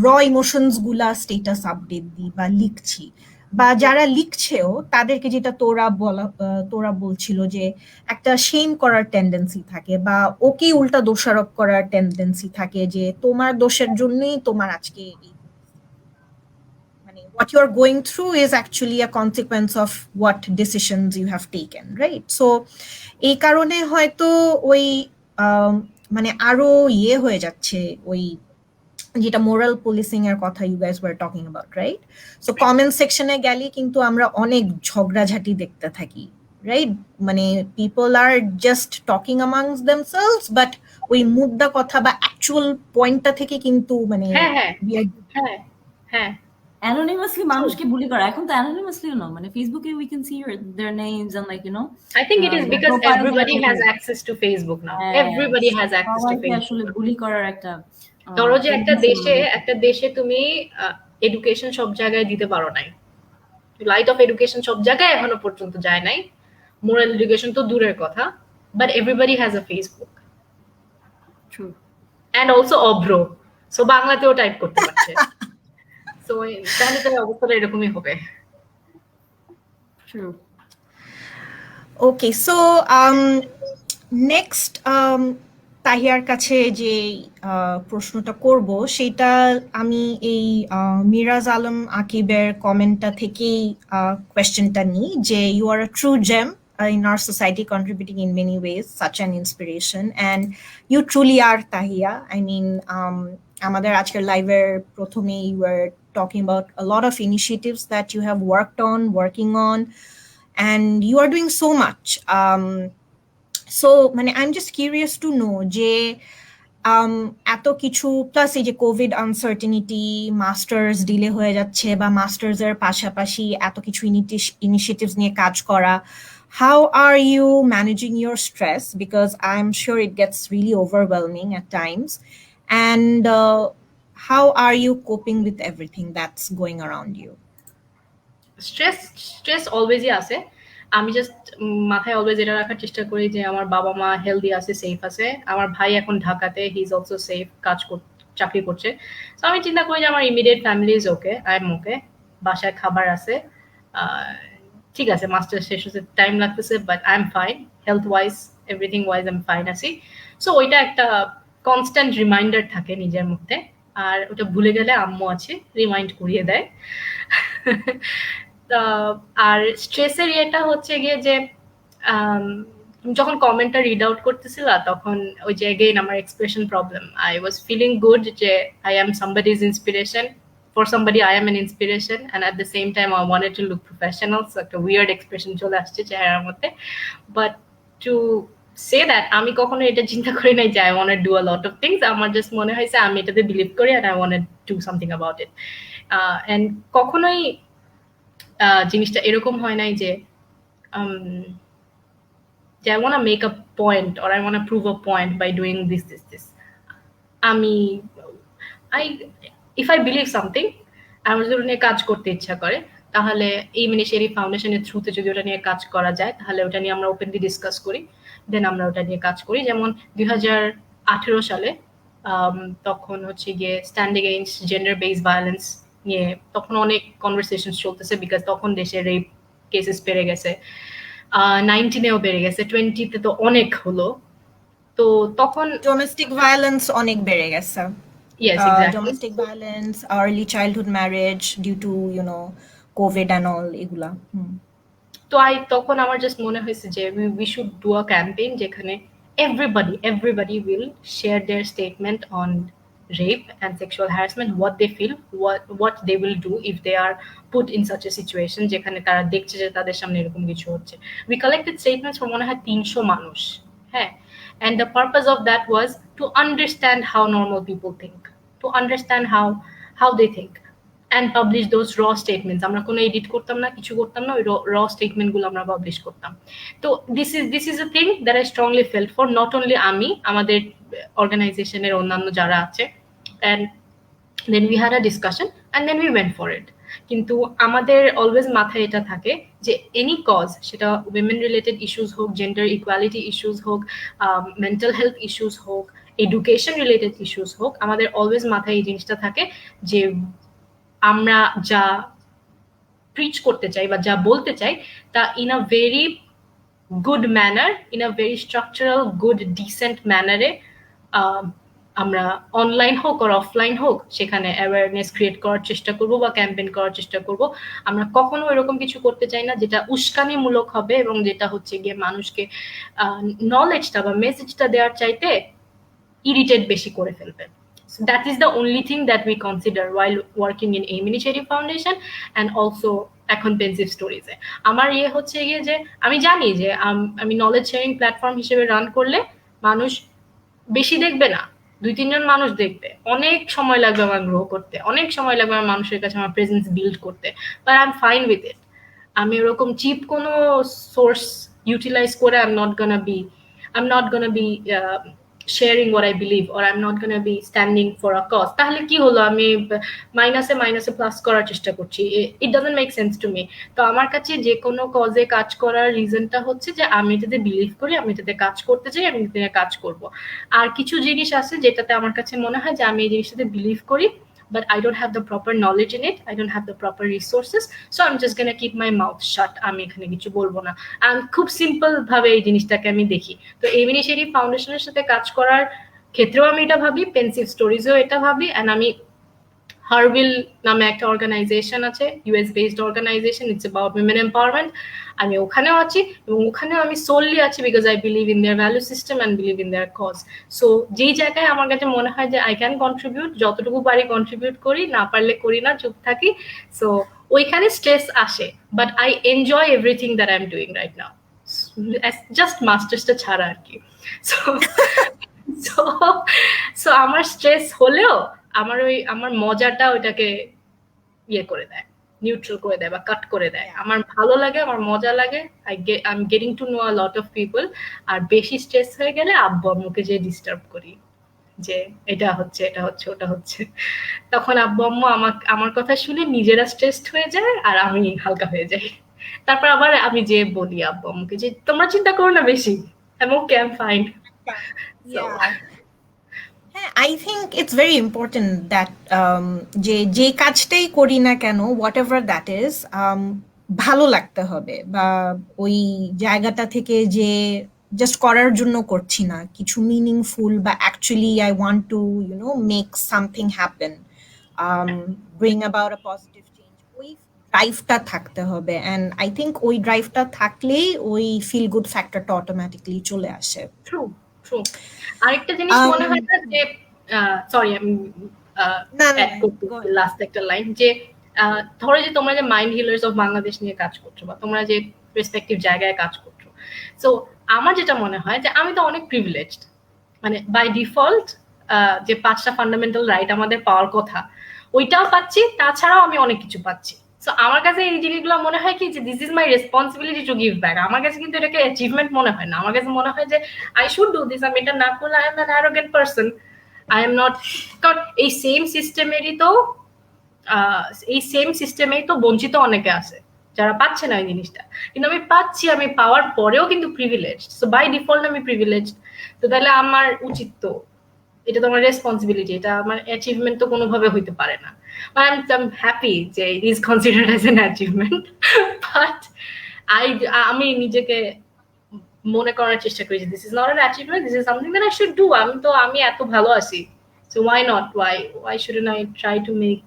র ইমোশনস গুলা স্টেটাস আপডেট দিই বা লিখছি, বা যারা লিখছেও তাদেরকে যেটা তোরা বলছিল যে একটা শেম করার টেন্ডেন্সি থাকে, বা ওকে উল্টা দোষারোপ করার টেন্ডেন্সি থাকে যে তোমার দোষের জন্যই তোমার আজকে এই, মানে what you are going through is actually a consequence of what decisions you have taken, right? So এই কারণে হয়তো ওই মানে আরো ইয়ে হয়ে যাচ্ছে, ওই যেটা মোরাল পুলিশিং এর কথা you guys were talking about, right? So comment সেকশনে গেলে কিন্তু আমরা অনেক ঝগড়াঝাটি দেখতে থাকি, রাইট? মানে people are just talking amongst themselves, but ওই মুদ্রা কথা বা অ্যাকচুয়াল পয়েন্টটা থেকে কিন্তু মানে হ্যাঁ, হ্যাঁ, অ্যানোনিমাসলি মানুষকে বুলি করা, এখন তো অ্যানোনিমাসলিও না, মানে ফেসবুকে we can see their names and like you know, I think it is because everybody has access to Facebook now. Everybody has access to Facebook. আসলে বুলি করার একটা ধরো যে একটা দেশে তুমি এডুকেশন সব জায়গায় দিতে পারো নাই, লাইট অফ এডুকেশন সব জায়গায় এখনো পর্যন্ত যায় নাই, মোরাল এডুকেশন তো দূরের কথা, but everybody has a Facebook and also Avro, so বাংলাতেও টাইপ করতে পারছে। সো তাহলে তো অবস্থাটা এরকমই হবে। ওকে, সো নেক্সট তাহিয়ার কাছে যে প্রশ্নটা করব সেটা আমি এই মিরাজ আলম আকিবের কমেন্টটা থেকেই কোয়েশ্চেনটা নিই, যে you are a true gem in our society, contributing in many ways, such an inspiration, and you truly are, Tahiya. I mean, আমাদের আজকের লাইভের প্রথমে you were talking about a lot of initiatives that you have working on, and you are doing so much. So মানে I'm just curious to know যে এত কিছু plus এই যে কোভিড আনসার্টেনিটি, মাস্টার্স ডিলে হয়ে যাচ্ছে বা মাস্টার্স এর পাশাপাশি এত কিছু ইনিশিয়েটিভস নিয়ে কাজ করা, how are you managing your stress? Because I'm sure it gets really overwhelming at times. And how are you coping with everything that's going around you? Stress অলওয়েজই আছে। আমি জাস্ট মাথায় অলওয়েজ এটা রাখার চেষ্টা করি যে আমার বাবা মা হেলদি আছে, সেফ আছে, আমার ভাই এখন ঢাকাতে, হি ইজ অলসো সেফ, চাকরি করছে। তো আমি চিন্তা করি যে আমার immediate family is okay, I am okay, বাসায় খাবার আছে, ঠিক আছে মাস্টার্স শেষ হতে টাইম লাগতেছে, but I am fine, health wise everything wise I am fine আছি। সো ওইটা একটা কনস্ট্যান্ট রিমাইন্ডার থাকে নিজের মধ্যে, আর ওটা ভুলে গেলে আম্মু আছে রিমাইন্ড করিয়ে দেয়। আর স্ট্রেসের ইয়েটা হচ্ছে গিয়ে যে যখন কমেন্টটা রিড আউট করতেছিলা তখন ওই যে এগেইন আমার expression problem, I was feeling good যে I am somebody's inspiration, for somebody I am an inspiration, and at the same time I wanted to look professional, so একটা weird expression চলে আসছে চেহারার মধ্যে। But to say that আমি কখনো এটা চিন্তা করি নাই যে I want to do a lot of things, আমার জাস্ট মনে হয়েছে আমি এটাতে বিলিভ করি and I want to do something about it, and কখনোই জিনিসটা এরকম হয় নাই যে I want to make a point or I want to prove a point by doing this. আমি if I believe something, আমার যদি নিয়ে কাজ করতে ইচ্ছা করে, তাহলে এই মিনিশেরি ফাউন্ডেশনের থ্রুতে যদি ওটা নিয়ে কাজ করা যায়, তাহলে ওটা নিয়ে আমরা ওপেনলি ডিসকাস করি, দেন আমরা ওটা নিয়ে কাজ করি। যেমন 2018 সালে তখন হচ্ছে গিয়ে stand against gender based violence নিয়ে তখন অনেক কনভারসেশন চলতেছে, বিকজ তখন দেশে রেপ কেসেস বেড়ে গেছে, 19-এও বেড়ে গেছে, 20-তে তো অনেক হলো। তো তখন ডোমেস্টিক ভায়োলেন্স অনেক বেড়ে গেছে। Yes, exactly. Domestic violence, early childhood marriage due to, COVID and all, এগুলা। তো তখন আমার জাস্ট মনে হয়েছে যে we should do a campaign যেখানে everybody will share their statement on rape and sexual harassment, what they feel, what they will do if they are put in such a situation যেখানে তারা দেখছে যে তাদের সামনে এরকম কিছু হচ্ছে। We collected statements from মনে হয় 300 মানুষ, হ্যাঁ, and the purpose of that was to understand how normal people think, to understand how they think, and publish those raw statements. আমরা কোনো এডিট করতাম না, কিছু করতাম না, ওই raw statement গুলো আমরা পাবলিশ করতাম। তো this is a thing that I strongly felt for, not only আমি, আমাদের অর্গানাইজেশনের অন্যান্য যারা আছে, and then we had a discussion and then we went for it. কিন্তু আমাদের অলওয়েজ মাথায় এটা থাকে যে এনি কজ, সেটা উইমেন রিলেটেড ইস্যুস হোক, জেন্ডার ইকুয়ালিটি ইস্যুস হোক, মেন্টাল হেলথ ইস্যুস হোক, এডুকেশন রিলেটেড ইস্যুস হোক, আমাদের অলওয়েজ মাথায় এই জিনিসটা থাকে যে আমরা যা প্রিচ করতে চাই বা যা বলতে চাই তা in a very good manner, in a very structural good decent ম্যানারে আমরা অনলাইন হোক আর অফলাইন হোক সেখানে অ্যাওয়ারনেস ক্রিয়েট করার চেষ্টা করব বা ক্যাম্পেইন করার চেষ্টা করব। আমরা কখনো এরকম কিছু করতে চাই না যেটা উস্কানিমূলক হবে এবং যেটা হচ্ছে গিয়ে মানুষকে নলেজটা বা মেসেজটা দেওয়ার চাইতে ইরিটেট বেশি করে ফেলবে। So that is the only thing that we consider while working in AIM Initiative Foundation and also এখন Pensive Stories এ। আমার হচ্ছে গিয়ে যে আমি জানি যে আমি নলেজ শেয়ারিং প্ল্যাটফর্ম হিসেবে রান করলে মানুষ বেশি দেখবে না, 2-3 জন মানুষ দেখবে, অনেক সময় লাগবে আমার গ্রো করতে, অনেক সময় লাগবে আমার মানুষের কাছে আমার প্রেজেন্স বিল্ড করতে, but I am fine with it. আমি ওরকম চিপ কোনো সোর্স ইউটিলাইজ করে I'm not gonna be sharing what I believe or I'm not gonna be standing for a cause, তাহলে কি হলো, আমি মাইনাসে প্লাস করার চেষ্টা করছি, it doesn't make sense to me। তো আমার কাছে যে কোনো কজে কাজ করার রিজনটা হচ্ছে যে আমি এটাতে বিলিভ করি, আমি এটাতে কাজ করতে চাই, আমি এটাতে কাজ করব। আর কিছু জিনিস আছে যেটাতে আমার কাছে মনে হয় যে আমি এই জিনিসটাতে বিলিভ করি, but I don't have the proper knowledge in it, I don't have the proper resources, so I'm just gonna keep my mouth shut, আমি এখানে কিছু বলবো না। আমি খুব সিম্পল ভাবে এই জিনিসটাকে আমি দেখি। তো AIM Initiative ফাউন্ডেশনের সাথে কাজ করার ক্ষেত্রেও আমি এটা ভাবি, পেন্সিভ স্টোরিজেও এটা ভাবি, and আমি হারবিল নামে একটা অর্গানাইজেশন আছে, US based organisation, it's about women empowerment, আমি ওখানেও আছি এবং ওখানেও আমি সোললি আছি because I believe in their value system and believe in their cause. So যেই জায়গায় আমার কাছে মনে হয় যে আই ক্যান কন্ট্রিবিউট, যতটুকু পারি কন্ট্রিবিউট করি, না পারলে করি না, চুপ থাকি। সো ওইখানে স্ট্রেস আসে, but I enjoy everything that I am doing right now, just মাস্টার্সটা ছাড়া আর কি। সো সো আমার স্ট্রেস হলেও আমার মজাটা ওইটাকে করে দেয়, নিউট্রাল করে দেয় বা কাট করে দেয়। আমার ভালো লাগে, আমার মজা লাগে, I am getting to know a lot of people. আর বেশি স্ট্রেস হয়ে গেলে আব্বু আম্মুকে যে ডিস্টার্ব করি যে এটা হচ্ছে ওটা হচ্ছে, তখন আব্বু আম্মু আমার কথা শুনে নিজেরা স্ট্রেসড হয়ে যায় আর আমি হালকা হয়ে যাই। তারপর আবার আমি যে বলি আব্বু আম্মুকে যে তোমরা চিন্তা করো না বেশি, I'm okay, I'm fine. Yeah. I think it's very important that যে কাজটাই করি না কেন whatever that is ভালো লাগতে হবে বা ওই জায়গাটা থেকে যে জাস্ট করার জন্য করছি না কিছু মিনিংফুল বা actually I want to make something happen bring about a positive change ওই ড্রাইভটা থাকতে হবে অ্যান্ড আই থিঙ্ক ওই ড্রাইভটা থাকলেই ওই ফিল গুড ফ্যাক্টরটা অটোমেটিকলি চলে আসে। True true. আরেকটা জিনিস মনে হয় না যে সরি আমি অ্যাড করতে লাস্ট একটা লাইন যে ধরো যে তোমরা যে মাইন্ড হিলার্স অফ বাংলাদেশ নিয়ে কাজ করছো বা তোমরা যে রেসপেক্টিভ জায়গায় কাজ করছো, সো আমার যেটা মনে হয় যে আমি তো অনেক প্রিভিলেজড, মানে বাই ডিফল্ট যে 5টা ফান্ডামেন্টাল রাইট আমাদের পাওয়ার কথা ওইটাও পাচ্ছি, তাছাড়াও আমি অনেক কিছু পাচ্ছি। সো আমার কাছে এই জিনিসগুলো মনে হয় কি যে this is my responsibility to give back. আমার কাছে কিন্তু এটাকে অ্যাচিভমেন্ট মনে হয় না, আমার কাছে মনে হয় যে আই শুড ডু দিস, আমি এটা না করলে I am an arrogant person, I am not. কারণ এই সেম সিস্টেমেরই তো এই সেম সিস্টেমেই তো বঞ্চিত অনেকে আছে যারা পাচ্ছে না এই জিনিসটা, কিন্তু আমি পাচ্ছি, আমি পাওয়ার পরেও কিন্তু প্রিভিলেজড। সো বাই ডিফল্ট আমি প্রিভিলেজড, তো তাহলে আমার উচিত তো, এটা তো আমার রেসপন্সিবিলিটি, এটা আমার অ্যাচিভমেন্ট তো কোনোভাবে হইতে পারে না। আই এম হ্যাপি যে it is considered as an achievement, but আমি নিজেকে মনে করার চেষ্টা করি যে this is not an achievement, this is something that I should do. আমি এত ভালো আছি, so why not, why shouldn't I try to make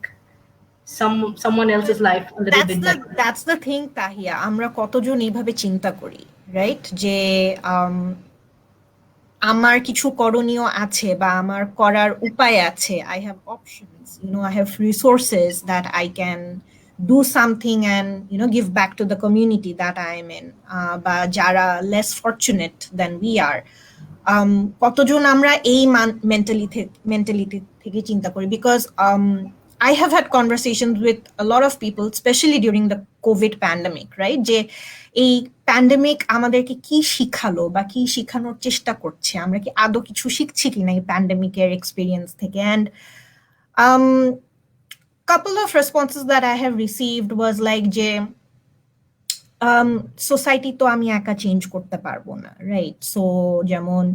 someone else's life a little bit better. That's the thing, Tahiya, আমরা কতজন এইভাবে চিন্তা করি, right? যে আমার কিছু করণীয় আছে বা আমার করার উপায় আছে, I have options, I have resources that I can do something and give back to the community that I am in, বা যারা less fortunate than we are. কতজন আমরা এই মেন্টালিটি থেকে চিন্তা করি? Because I have had conversations with a lot of people, especially during the COVID pandemic, right? যে এই প্যান্ডেমিক আমাদেরকে কি শিখালো বা কি শিখানোর চেষ্টা করছে, আমরা কি আদৌ কিছু শিখছি কিনা এই প্যান্ডেমিকের এক্সপিরিয়েন্স থেকে? And couple of responses that I have received was like যে সোসাইটি তো আমি একা চেঞ্জ করতে পারবো না, রাইট? সো যেমন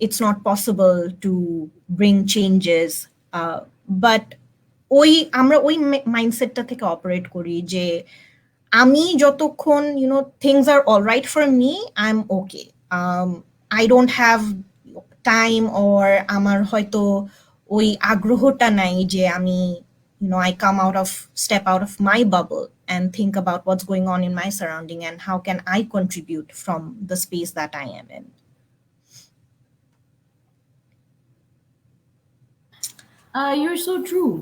it's not possible to bring changes, but আমরা ওই মাইন্ডসেটটা থেকে অপারেট করি যে আমি যতক্ষণ things are all right for me, I'm okay. I don't have time or আমার হয়তো ওই আগ্রহটা নাই যে আমি I step out of my bubble and think about what's going on in my surrounding and how can I contribute from the space that I am in. You're so true,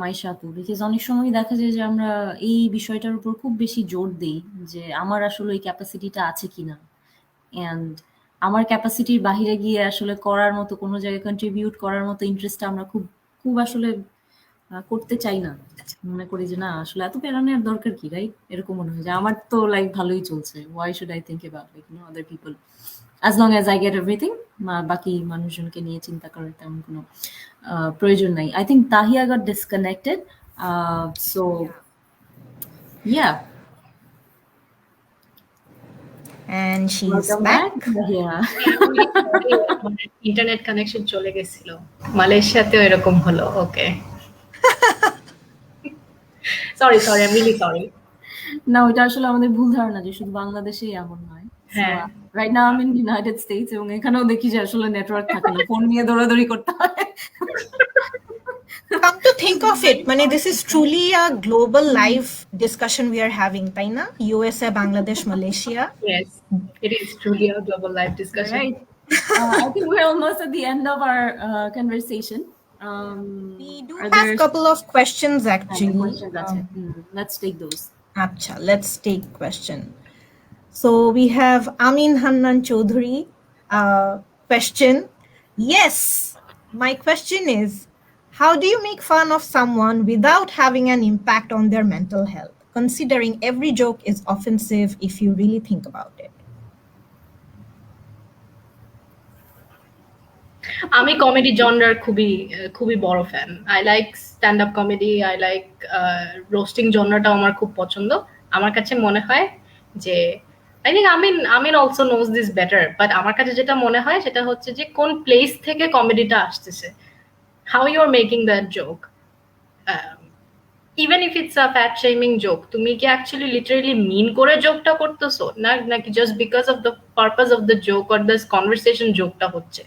মাইশাতু, because অনেক সময় দেখা যায় যে আমরা এই বিষয়টার উপর খুব বেশি জোর দিই যে আমার আসলে ওই ক্যাপাসিটিটা আছে কিনা, অ্যান্ড আমার ক্যাপাসিটির বাহিরে গিয়ে আসলে করার মতো কোনো জায়গায় কন্ট্রিবিউট করার মতো ইন্টারেস্টটা আমরা খুব খুব আসলে করতে চাই না। মনে করি যে না আসলে এত প্যারা নেওয়ার দরকার কি, রাইট? এরকম মনে হয় যে আমার তো লাইক ভালোই চলছে, why should I think about other people, as long as I get everything, বাকি মানুষজনকে নিয়ে চিন্তা করার তেমন কোনো প্রয়োজন নাই। I think Tahiya got disconnected, so yeah. And she's Welcome back. Yeah. Internet connection চলে গেছিল, মালয়েশিয়াতেও এরকম হলো। Okay, sorry I am really sorry. না, ওইটা আসলে আমাদের ভুল ধারণা যে শুধু বাংলাদেশেই এমন হয়। হ্যাঁ, রাইট নাও আমি ইন ইউনাইটেড স্টেটস এবং এখানেও দেখি যে আসলে নেটওয়ার্ক থাকে না, ফোন নিয়ে দৌড়াদৌড়ি করতে হয়। Come to think of it, মানে this is truly a global live discussion we are having, তাই না? USA, Bangladesh, Malaysia. yes, it is truly a global live discussion. Right. I think we're almost at the end of our conversation. We do have a couple of questions actually. Let's take those. Acha, let's take question. So we have Amin Hannan Chaudhary question. Yes, my question is, how do you make fun of someone without having an impact on their mental health, considering every joke is offensive if you really think about it? আমি comedy জনরার খুবই বড় fan. I like stand up comedy, I like roasting জনরাটাও আমার খুব পছন্দ। আমার কাছে মনে হয় যে I think Amin also knows this better, but আমার কাছে যেটা মনে হয় সেটা হচ্ছে যে কোন প্লেস থেকে কমেডিটা আসতেছে, how you are making that joke. Um, even if it's a fat shaming joke, তুমি কি actually literally mean করে জোকটা করতেছো না, নাকি just because of the purpose of the joke or this conversation জোকটা হচ্ছে?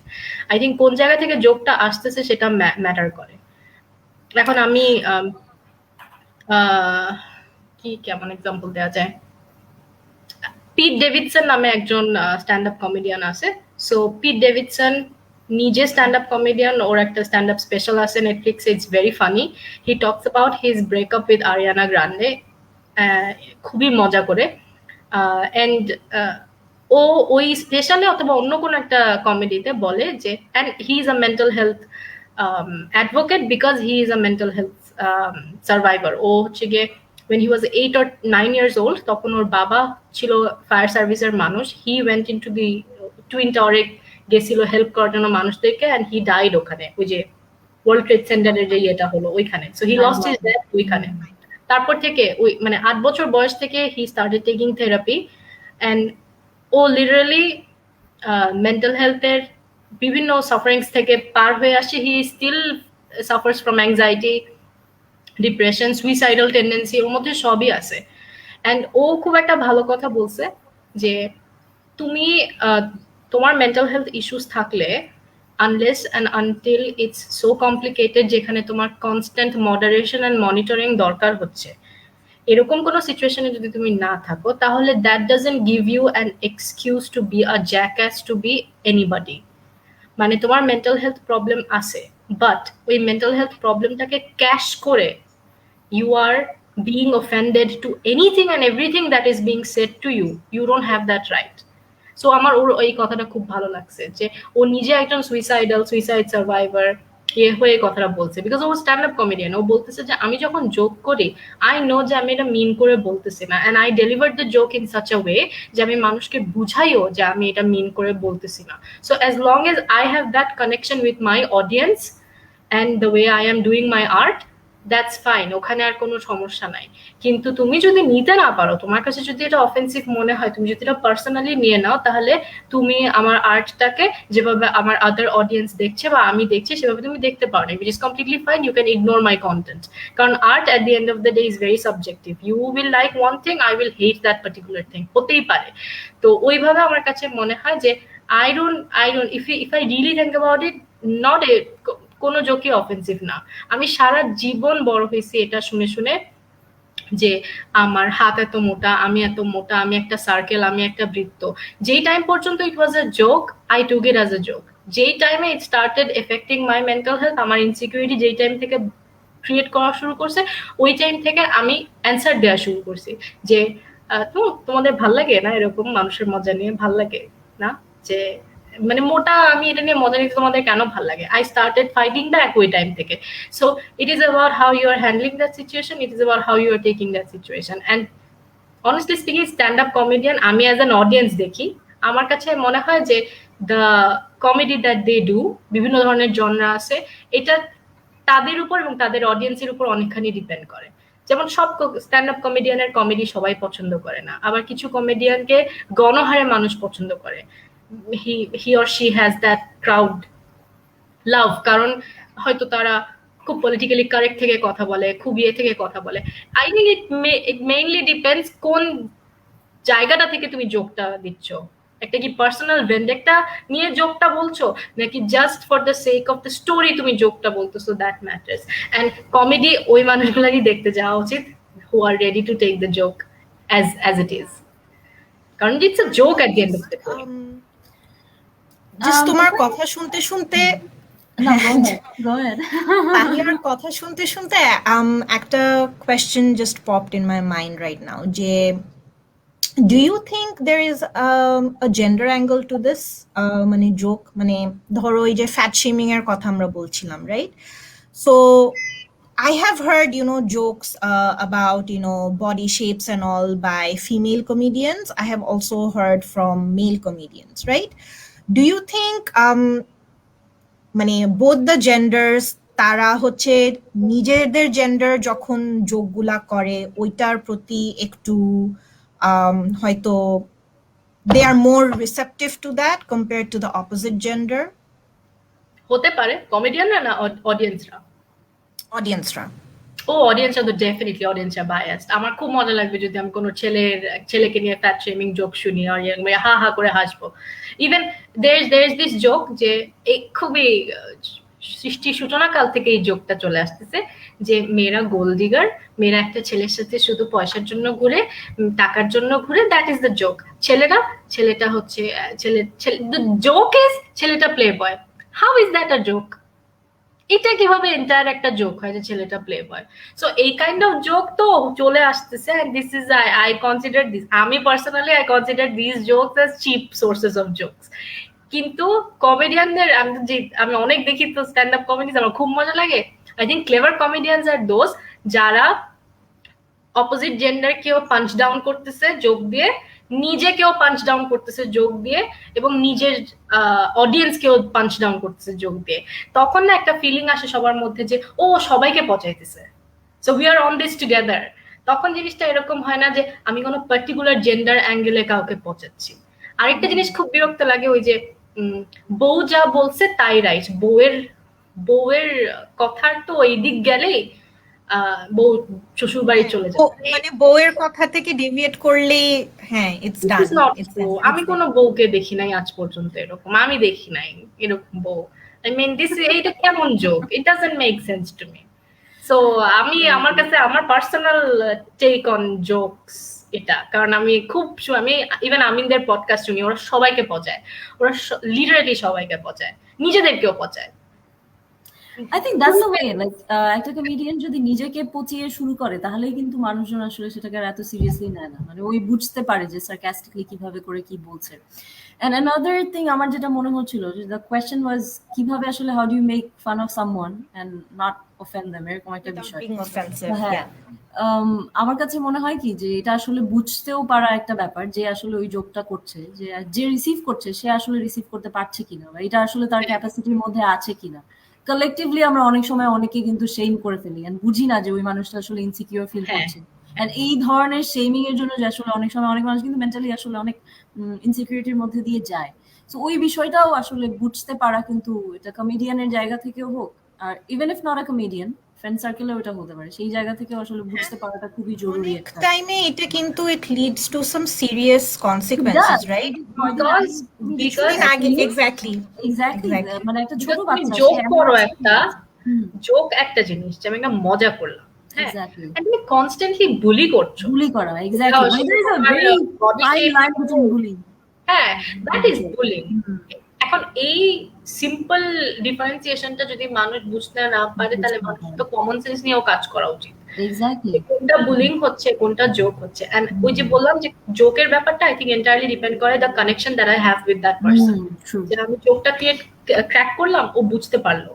I think কোন জায়গা থেকে জোকটা আসতেছে সেটা ম্যাটার করে। এখন আমি কি কেমন এক্সাম্পল দেওয়া যায়, পিট ডেভিডসন নামে একজন স্ট্যান্ড আপ কমেডিয়ান আছে। সো পিট ডেভিডসন নিজে স্ট্যান্ড আপ কমেডিয়ান, ওর একটা স্ট্যান্ড আপ স্পেশাল আছে নেটফ্লিক্সে, it's very funny. He talks about his breakup with Ariana Grande, খুবই মজা করে। অ্যান্ড ও ওই স্পেশালে অথবা অন্য কোনো একটা কমেডিতে বলে যে, and he is a mental health advocate because he is a mental health survivor. ও হচ্ছে গিয়ে when he was 8 or 9 years old, তখন ওর বাবা ছিল ফায়ার সার্ভিসের মানুষ। He went into the twin টাওয়ারে গেছিল হেল্প করার জন্য মানুষদেরকে, অ্যান্ড হি ডাইড ওখানে, ওই যে ওয়ার্ল্ড ট্রেড সেন্টারের যে ইয়েটা হলো ওইখানে। So he lost his dad ওইখানে। তারপর থেকে ওই মানে 8 বছর বয়স থেকে he started taking therapy, and ও লিটারালি মেন্টাল হেলথের বিভিন্ন সাফারিংস থেকে পার হয়ে আসে। He still suffers from anxiety, depression, suicidal tendency, ওর মধ্যে সবই আছে। অ্যান্ড ও খুব একটা ভালো কথা বলছে যে তুমি তোমার মেন্টাল হেলথ ইস্যুস থাকলে unless and until it's so complicated যেখানে তোমার কনস্ট্যান্ট মডারেশন অ্যান্ড মনিটরিং দরকার হচ্ছে, এরকম কোনো সিচুয়েশনে যদি তুমি না থাকো, তাহলে that doesn't give you an excuse to be a jackass to be anybody. মানে তোমার মেন্টাল হেলথ প্রবলেম আছে, বাট ওই মেন্টাল হেলথ প্রবলেমটাকে ক্যাশ করে you are being offended to anything and everything that is being said to you, you don't have that right. So আমার ওর এই কথাটা খুব ভালো লাগছে যে ও নিজে একজন সুইসাইড সার্ভাইভার হয়ে কথাটা বলছে, বিকজ ও স্ট্যান্ড আপ কমেডিয়ান। ও বলতেছে যে আমি যখন জোক করি, আই নো যে আমি এটা মিন করে বলতেছি না, and I deliver the joke in such a way যে আমি মানুষকে বুঝাইও যে আমি এটা মিন করে বলতেছি না। So as long age I have that connection with my audience and the way I am doing my art, that's fine, ওখানে আর কোনো সমস্যা নাই। কিন্তু তুমি যদি নিতে না পারো, তোমার কাছে যদি এটা অফেন্সিভ মনে হয়, তুমি যদি এটা পার্সোনালি নিয়ে নাও, তাহলে তুমি আমার আর্টটাকে যেভাবে আমার আদার অডিয়েন্স দেখছে বা আমি দেখছি সেভাবে তুমি দেখতে পারো না, which is completely fine. You can ignore my content, কারণ art at the end of the day is very subjective. You will like one thing, I will hate that particular thing, হতেই পারে। তো ওইভাবে আমার কাছে মনে হয় যে I don't if I really think about it, not a কোনো জোকই অফেন্সিভ না। আমি সারা জীবন বড় হয়েছি এটা শুনে শুনে যে আমার হাত এত মোটা, আমি এত মোটা, আমি একটা সার্কেল, আমি একটা বৃত্ত। যেই টাইম পর্যন্ত it was a joke, I took it as a joke. যেই টাইমে it started affecting my mental health, আমার ইনসিকিউরিটি যেই টাইম থেকে ক্রিয়েট করা শুরু করছে, ওই টাইম থেকে আমি অ্যান্সার দেওয়া শুরু করছি যে তোমাদের ভাল লাগে না এরকম মানুষের মজা নিয়ে? ভাল লাগে না যে মানে মোটা আমি এটা নিয়ে মজা নিতে তোমাদের কেন ভাল লাগে? আই স্টার্টেড ফাইটিং ব্যাক ওই টাইম থেকে। So it is about how you are handling that situation, it is about how you are taking that situation. And honestly speaking, stand up comedian আমি অ্যাজ অ্যান অডিয়েন্স দেখি, আমার কাছে মনে হয় যে the comedy that they do, বিভিন্ন ধরনের genre আছে, এটা তাদের উপর এবং তাদের অডিয়েন্সের উপর অনেকখানি ডিপেন্ড করে। যেমন সব স্ট্যান্ড আপ কমেডিয়ানের কমেডি সবাই পছন্দ করে না, আবার কিছু কমেডিয়ানকে গণহারে মানুষ পছন্দ করে। He or she has that crowd love, কারণ হয়তো তারা খুব পলিটিক্যালি কারেক্ট থেকে কথা বলে, খুব ইয়ে থেকে কথা বলে। I think it mainly depends কোন জায়গাটা থেকে তুমি জোকটা দিচ্ছ। একটা কি পার্সোনাল ভেন্ডেক্টা নিয়ে জোকটা বলছো, নাকি just for the sake of the story তুমি জোকটা বলতেছো? That matters. অ্যান্ড কমেডি ওই মানুষগুলারই দেখতে যাওয়া উচিত who are ready to take the joke as it is, কারণ it's a joke at the end of the day. Just তোমার কথা শুনতে শুনতে No, go ahead. তাহিয়ার কথা শুনতে শুনতে একটা question just popped in my mind right now যে do you think there is a gender angle to this? মানে joke, মানে ধরো এই যে fat shaming এর কথা আমরা বলছিলাম, right? So I have heard, jokes about, body shapes and all by female comedians. I have also heard from male comedians, right? Do you think মানে both the genders তারা হচ্ছে নিজেদের জেন্ডার যখন যোগগুলা করে ওইটার প্রতি একটু হয়তো they are more receptive to that compared to the opposite gender? হতে পারে কমেডিয়ানরা না অডিয়েন্সরা? Audience-রা। ও অডিয়েন্সরা তো ডেফিনেটলি অডিয়েন্সরা বায়াসড। আমার খুব মজা লাগবে যদি আমি কোনো ছেলেকে নিয়ে ফ্যাট শেমিং জোক শুনি আর হা হা করে হাসবো। Even there is this joke যে এই খুবই সৃষ্টির সূচনাকাল থেকে এই জোকটা চলে আসতেছে যে মেয়েরা গোল্ড ডিগার, মেয়েরা একটা ছেলের সাথে শুধু পয়সার জন্য ঘুরে, টাকার জন্য ঘুরে, দ্যাট ইজ দ্য জোক। ছেলেটা হচ্ছে দ্য জোক ইজ ছেলেটা playboy. How is that a joke? এটা কিভাবে এন্টায়ার একটা জোক হয় যে ছেলেটা প্লে বয়? সো এই কাইন্ড অফ জোক তো চলে আসতেছে, and this is I consider this, আমি personally I consider this jokes as cheap sources of jokes. কিন্তু কমেডিয়ানদের আমি অনেক দেখি তো স্ট্যান্ড আপ কমেডিজ, আমার খুব মজা লাগে। I think clever comedians are those যারা অপোজিট জেন্ডার কেও পাঞ্চ ডাউন করতেছে জোক দিয়ে, নিজেকেও পাঞ্চ ডাউন করতেছে জোক দিয়ে, এবং নিজের অডিয়েন্সকেও পাঞ্চ ডাউন করতেছে জোক দিয়ে। তখন না একটা ফিলিং আসে সবার মধ্যে যে ও সবাইকে পচাইতেছে, so we are on this together. তখন জিনিসটা এরকম হয় না যে আমি কোনো পার্টিকুলার জেন্ডার অ্যাঙ্গেলে কাউকে পচাচ্ছি। আরেকটা জিনিস খুব বিরক্ত লাগে, ওই যে বউ যা বলছে তাই রাইট, বউয়ের কথার তো ওই দিক গেলেই বউ শ্বশুর বাড়ি চলে যায়, মানে বউয়ের কথা থেকে ডেভিয়েট করলেই হ্যাঁ ইটস ডান। আমি কোনো বউকে দেখি নাই আজ পর্যন্ত এরকম, আমি দেখি নাই এরকম বউ। আই মিন এইটা কেমন joke? It doesn't make sense to me. So আমার কাছে আমার পার্সোনাল টেক অন জোকস এটা, কারণ আমি ইভেন আমিনদের পডকাস্ট শুনি, ওরা সবাইকে পচায়, ওরা লিটারালি সবাইকে পচায়, নিজেদেরকেও পচায়। I think that's the way, like একটা কমেডিয়ান যদি নিজেকে পচিয়ে শুরু করে তাহলেই কিন্তু মানুষজন আসলে সেটাকে আর এত সিরিয়াসলি নেয় না, মানে ওই বুঝতে পারে যে সার্কাস্টিকলি কিভাবে করে কি বলছে। And another thing আমার যেটা মনে হচ্ছিল যে the question was কিভাবে আসলে how do you make fun of someone and not offend them, এরকম একটা বিষয়। হ্যাঁ, আমার কাছে মনে হয় কি যে এটা আসলে বুঝতেও পারা একটা ব্যাপার যে আসলে ওই জোকটা করছে, যে রিসিভ করছে সে আসলে রিসিভ করতে পারছে কিনা, বা এটা আসলে তার ক্যাপাসিটির মধ্যে আছে কিনা। কালেকটিভলি আমরা অনেক সময় অনেকে কিন্তু শেম করে ফেলি, এন্ড বুঝি না যে ওই মানুষটা আসলে ইনসিকিউর ফিল করছে। এন্ড এই ধরনের শেমিং এর জন্য যে আসলে অনেক সময় অনেক মানুষ কিন্তু মেন্টালি আসলে অনেক ইনসিকিউরিটির মধ্যে দিয়ে যায়। সো ওই বিষয়টাও আসলে বুঝতে পারা কিন্তু এটা কমেডিয়ানের জায়গা থেকেও হোক, আর even if not a comedian friend সার্কেলেও এটা হতে পারে, সেই জায়গা থেকে আসলে বুঝতে পারাটা খুবই জরুরি একটা টাইমে। এটা কিন্তু it leads to some serious consequences, right? Exactly. মানে একটা ছোট বাচ্চা জোক করো, জোক একটা জিনিস যে আমি একটা মজা করলাম, হ্যাঁ, তুমি কনস্ট্যান্টলি বুলি করছো, বুলি করা, এক্স্যাক্টলি, মানে there is a very fine line between bullying, হ্যাঁ, দ্যাট ইজ বুলিং। এখন এই সিম্পল ডিফারেন্সিয়েশনটা যদি মানুষ বুঝতে না পারে তাহলে মানুষের তো কমন সেন্স নিয়েও কাজ করা উচিত, এক্স্যাক্টলি, কোনটা বুলিং হচ্ছে কোনটা জোক হচ্ছে। এন্ড ওই যে বললাম যে জোকের ব্যাপারটা আই থিঙ্ক এন্টায়ারলি ডিপেন্ড করে the connection that I have with that person. যে আমি জোকটা ক্র্যাক করলাম, ও বুঝতে পারলো।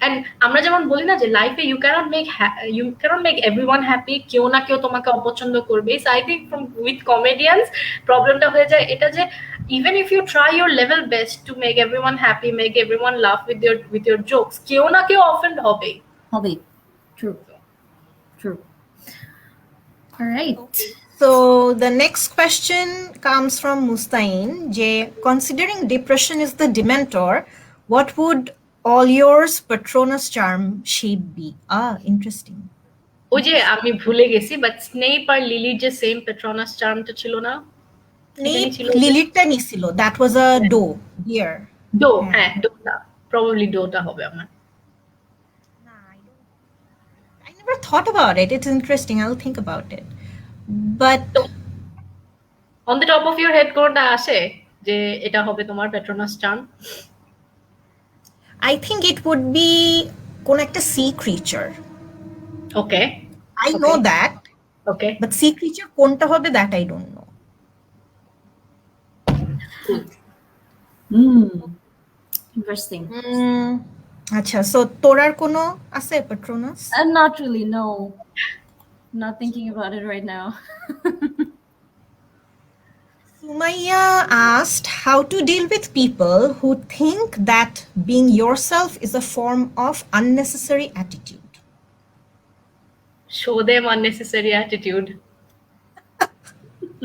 এন্ড আমরা যেমন বলি না যে লাইফে you can't make everyone happy, কেউ না কেউ তোমাকে অপছন্দ করবে। So I think with comedians প্রবলেমটা হয়ে যায় এটা যে even if you try your level best to make everyone happy, make everyone laugh with your jokes, কেউ না কেউ offend হবে। True. All right. So the next question comes from Mustain. Je, considering depression is the dementor, what would all yours Patronus charm shape be? Interesting. ওই যে আমি ভুলে গেছি, but Snape আর লিলির যে সেম পেট্রোনাস চার্মটা ছিল না? লিলিরটা নিছিল, দ্যাট ওয়াজ আ ডিয়ার হ্যাঁ ডোটা, প্রবাবলি ডোটা হবে আমার। I never thought about it. It's interesting. I'll think about it. But on the top of your head কোনটা আসে যে এটা হবে তোমার Petronas charm? I think it would be কোন একটা sea creature. Okay. I know that. Okay. But sea creature কোনটা হবে that I don't know. Interesting. আচ্ছা, so তোরার কোনো আছে Patronus? Not really, no. Not thinking about it right now. Sumaya asked how to deal with people who think that being yourself is a form of unnecessary attitude. Show them unnecessary attitude.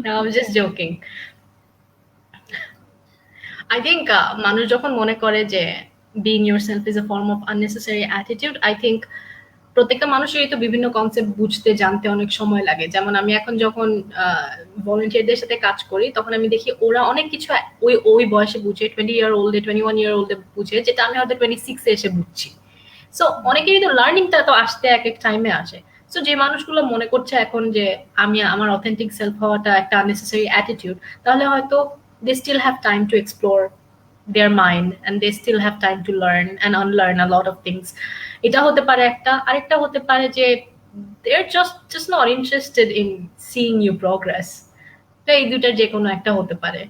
No, I'm just joking. I think মানুষ যখন মনে করে যে being yourself is a form of unnecessary attitude, I think প্রত্যেকটা মানুষেরই তো বিভিন্ন concept বুঝতে জানতে অনেক সময় লাগে। যেমন আমি এখন যখন ভলেন্টিয়ারদের সাথে কাজ করি তখন আমি দেখি ওরা অনেক কিছু ওই ওই বয়সে বুঝে, 20 year old 21 year old বুঝে, যেটা আমি হয়তো 26 এসে বুঝছি। সো অনেকেরই তো লার্নিংটা তো আসতে এক এক টাইমে আসে। সো যে মানুষগুলো মনে করছে এখন যে আমি আমার অথেন্টিক সেলফ হওয়াটা একটা আননেসেসারি অ্যাটিটিউড, তাহলে হয়তো they still have time to explore their mind and they still have time to learn and unlearn a lot of things. এটা হতে পারে একটা, আরেকটা হতে পারে যে they're just not interested in seeing you progress. তো এই দুটার যে কোনো একটা হতে পারে।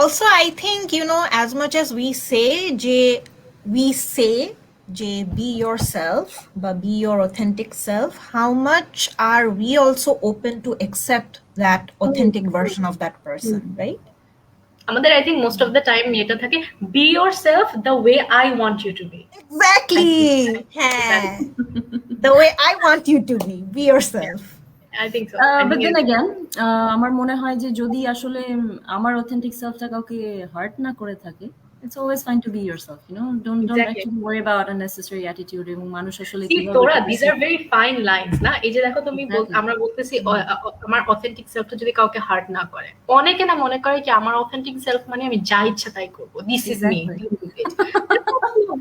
Also, I think, as much as we say be yourself, but be your authentic self, how much are we also open to accept that authentic version of that person, right? আমাদের I think most of the time এটা থাকে, be yourself the way I want you to be. Exactly. Yeah. The way I want you to be yourself. I think so. But then again, আমার মনে হয় যে যদি আসলে আমার authentic selfটা কাউকে hurt না করে থাকে, it's always fine to be yourself, don't actually worry about unnecessary attitude এবং মানুষ আসলে কিভাবে these are very fine lines না। এই যে দেখো তুমি আমরা বলতেছি আমার অথেন্টিক সেলফটা যদি কাউকে হার্ট না করে, অনেকে না মনে করে কি আমার অথেন্টিক সেলফ মানে আমি যা ইচ্ছা তাই করব, this is me.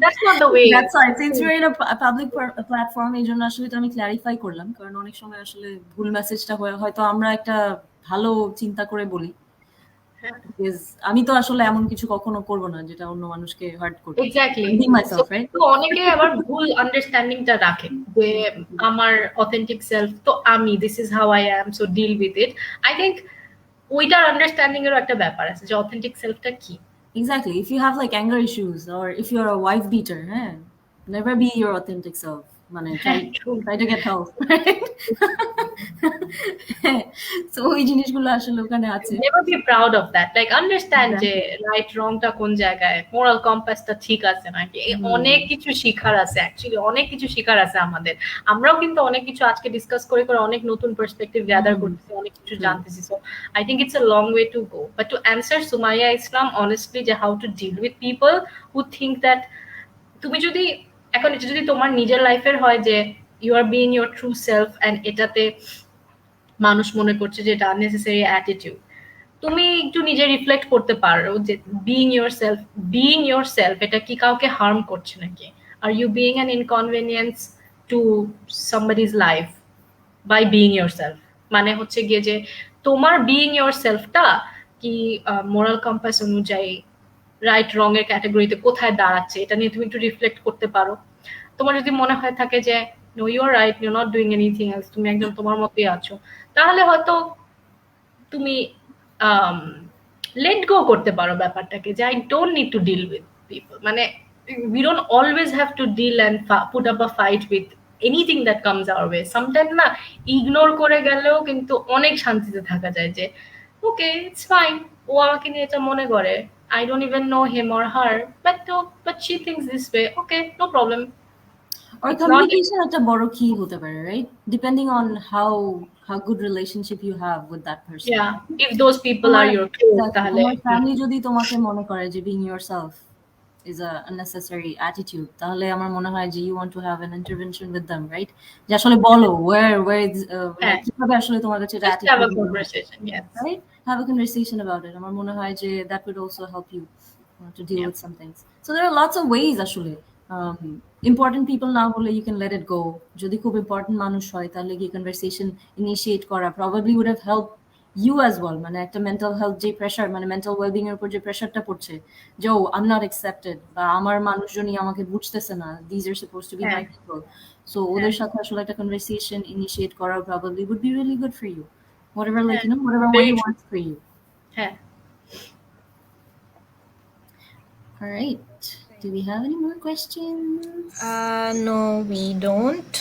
That's not the way. That's why since we're in a public platform, এই জন্য আসলে তো আমি ক্ল্যারিফাই করলাম, কারণ অনেক সময় আসলে ভুল মেসেজটা হয়তো আমরা একটা ভালো চিন্তা করে বলি, আমি তো আসলে এমন কিছু কখনো করব না যেটা অন্য মানুষকে হার্ট করবে। এক্স্যাক্টলি। তো অনেকে আবার ভুল আন্ডারস্ট্যান্ডিংটা রাখে যে আমার অথেন্টিক সেলফ তো আমি, this is how I am, so deal with it. I think ওইটার আন্ডারস্ট্যান্ডিং এরও একটা ব্যাপার আছে যে অথেন্টিক সেলফটা কি। Exactly. If you have like anger issues or if you're a wife beater, never be your authentic self. Try to get help. So ওই জিনিসগুলো আসলে ওখানে আছে। Never be proud of that. Like understand যে right রংটা কোন জায়গায়, moral কম্পাসটা ঠিক আছে নাকি। অনেক কিছু শিখার আছে, অ্যাকচুয়ালি অনেক কিছু শিখার আছে আমাদের। আমরাও কিন্তু অনেক কিছু আজকে ডিসকাস করে অনেক নতুন পার্সপেক্টিভ গ্যাদার করতেছি, অনেক কিছু জানতেছি। So I think it's a long way to go. But to answer Sumaiya Islam honestly, যে how to deal with people who think that তুমি যদি এখন এটা যদি তোমার নিজের লাইফের হয় যে you are being your true self and এটাতে মানুষ মনে করছে যে এটা আননেসেসারি অ্যাটিটিউড, তুমি একটু নিজে রিফ্লেক্ট করতে পারো যে বিং ইয়োর সেলফ এটা কি কাউকে হার্ম করছে নাকি? Are you being an inconvenience to somebody's life by being yourself? মানে হচ্ছে গিয়ে যে তোমার বিং ইয়োর সেলফটা কি মোরাল কম্পাস অনুযায়ী রাইট রং এর ক্যাটাগরিতে কোথায় দাঁড়াচ্ছে, এটা নিয়ে তুমি একটু রিফ্লেক্ট করতে পারো। তোমার যদি মনে হয় থাকে যে no you are right, you not doing anything else, তুমি একদম তোমার মতোই আছো, তাহলে হয়তো তুমি লেট গো করতে পারো ব্যাপারটাকে, যে I don't need to deal with people. মানে we don't always have to deal and put up a fight with anything that comes our way. Sometimes না ইগনোর করে গেলেও কিন্তু অনেক শান্তিতে থাকা যায় যে ওকে ইটস ফাইন, ও আমাকে নিয়ে এটা মনে করে, I don't even know him or her, but she thinks this way, okay, no problem. Or communication একটা বড় key হতে পারে, right? Depending on how good relationship you have with that person. Yeah, if those people are your close, তাহলে তোমার family যদি তোমাকে মনে করে যে being yourself is a unnecessary attitude, তাহলে আমার মনে হয় যে you want to have an intervention with them, right? যে আসলে বলো where is কিভাবে আসলে তোমার কাছে এটা attitude, have a conversation, yes, right? Have a conversation about it. আমার মনে হয় যে that would also help you to deal with some things. So there are lots of ways আসলে important people না হলে you can let it go. যদি খুব important মানুষ হয় তাহলে কি conversation initiate করা probably would have helped you as well. মানে একটা mental health যে pressure, মানে mental well-being এর উপর যে প্রেসারটা পড়ছে যে I'm not accepted বা আমার মানুষজনই আমাকে বুঝতেছে না, these are supposed to be my people. So ওদের সাথে আসলে একটা conversation initiate করা probably would be really good for you. Whatever whatever way works for you. All right. Do we have any more questions? No, we don't.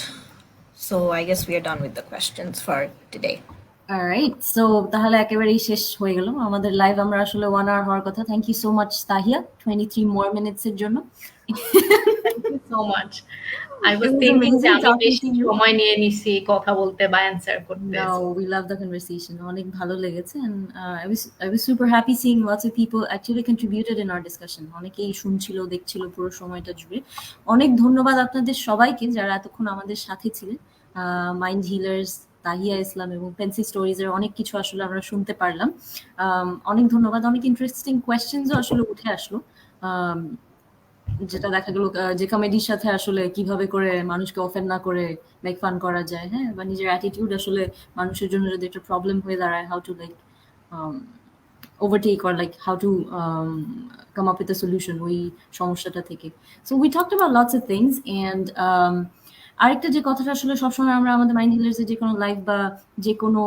So I guess we are done with the questions for today. Alright, so তাহলে একেবারেই শেষ হয়ে গেল আমাদের live. আমরা আসলে 1 hour হওয়ার কথা। Thank you so much Tahiya, 23 more minutes এর জন্য। Thank you so much. I It was was thinking যে amazing আমি talking বেশি to you. সময় নিয়ে নিছি কথা বলতে বা অ্যান্সার করতে। No, we love the conversation. অনেক ভালো লেগেছে, and I was super happy seeing lots of people actually contributed in our discussion. অনেকেই শুনছিল, দেখছিল পুরো সময়টা জুড়ে। অনেক ধন্যবাদ আপনাদের সবাইকে যারা এতক্ষণ আমাদের সাথে ছিলেন। মাইন্ড হিলার্স, তাহিয়া ইসলাম এবং পেন্সি স্টোরিজ এর অনেক কিছু আসলে আমরা শুনতে পারলাম। অনেক ধন্যবাদ। অনেক ইন্টারেস্টিং কোয়েশ্চেনসও আসলে উঠে আসলো। Um, যেটা দেখা গেল যে কমেডির সাথে আসলে কিভাবে করে মানুষকে অফেন্ড না করে লাইক ফান করা যায়, হ্যাঁ, বা নিজের অ্যাটিটিউড আসলে মানুষের জন্য যদি একটা প্রবলেম হয়ে দাঁড়ায়, how to like overtake or like how to come up with a solution ওই সমস্যাটা থেকে। So we talked about lots of things, and আরেকটা যে কথাটা আসলে সবসময় আমরা আমাদের মাইন্ড হিলার্স এর যে কোনো লাইভ বা যে কোনো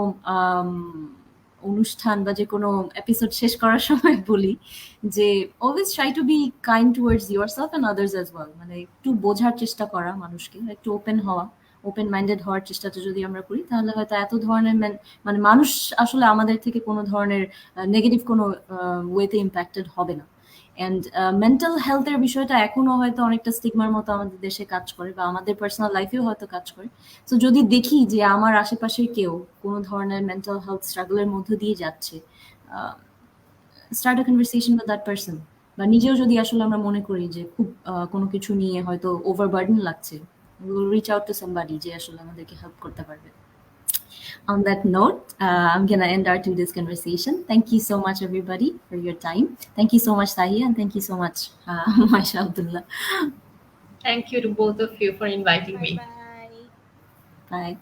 অনুষ্ঠান বা যে কোনো এপিসোড শেষ করার সময় বলি যে always try to be kind towards yourself and others as well. মানে একটু বোঝার চেষ্টা করা মানুষকে, একটু ওপেন হওয়া, ওপেন মাইন্ডেড হওয়ার চেষ্টাটা যদি আমরা করি তাহলে হয়তো এত ধরনের মানে মানুষ আসলে আমাদের থেকে কোনো ধরনের নেগেটিভ কোনো ওয়েতে ইম্প্যাক্টেড হবে না। অ্যান্ড মেন্টাল হেলথের বিষয়টা এখনো হয়তো অনেকটা স্টিগমার মতো আমাদের দেশে কাজ করে বা আমাদের পার্সোনাল লাইফেও হয়তো কাজ করে। সো যদি দেখি যে আমার আশেপাশে কেউ কোনো ধরনের মেন্টাল হেলথ স্ট্রাগলের মধ্য দিয়ে যাচ্ছে, start a conversation with that person. বা নিজেও যদি আসলে আমরা মনে করি যে খুব কোনো কিছু নিয়ে হয়তো ওভারবার্ডেন লাগছে, will reach out to somebody যে আসলে আমাদেরকে হেল্প করতে পারবে। On that note, I'm going to end our today's conversation. Thank you so much, everybody, for your time. Thank you so much, Tahiya, and thank you so much, Masha Abdullah. Thank you to both of you for inviting me. Bye. Bye.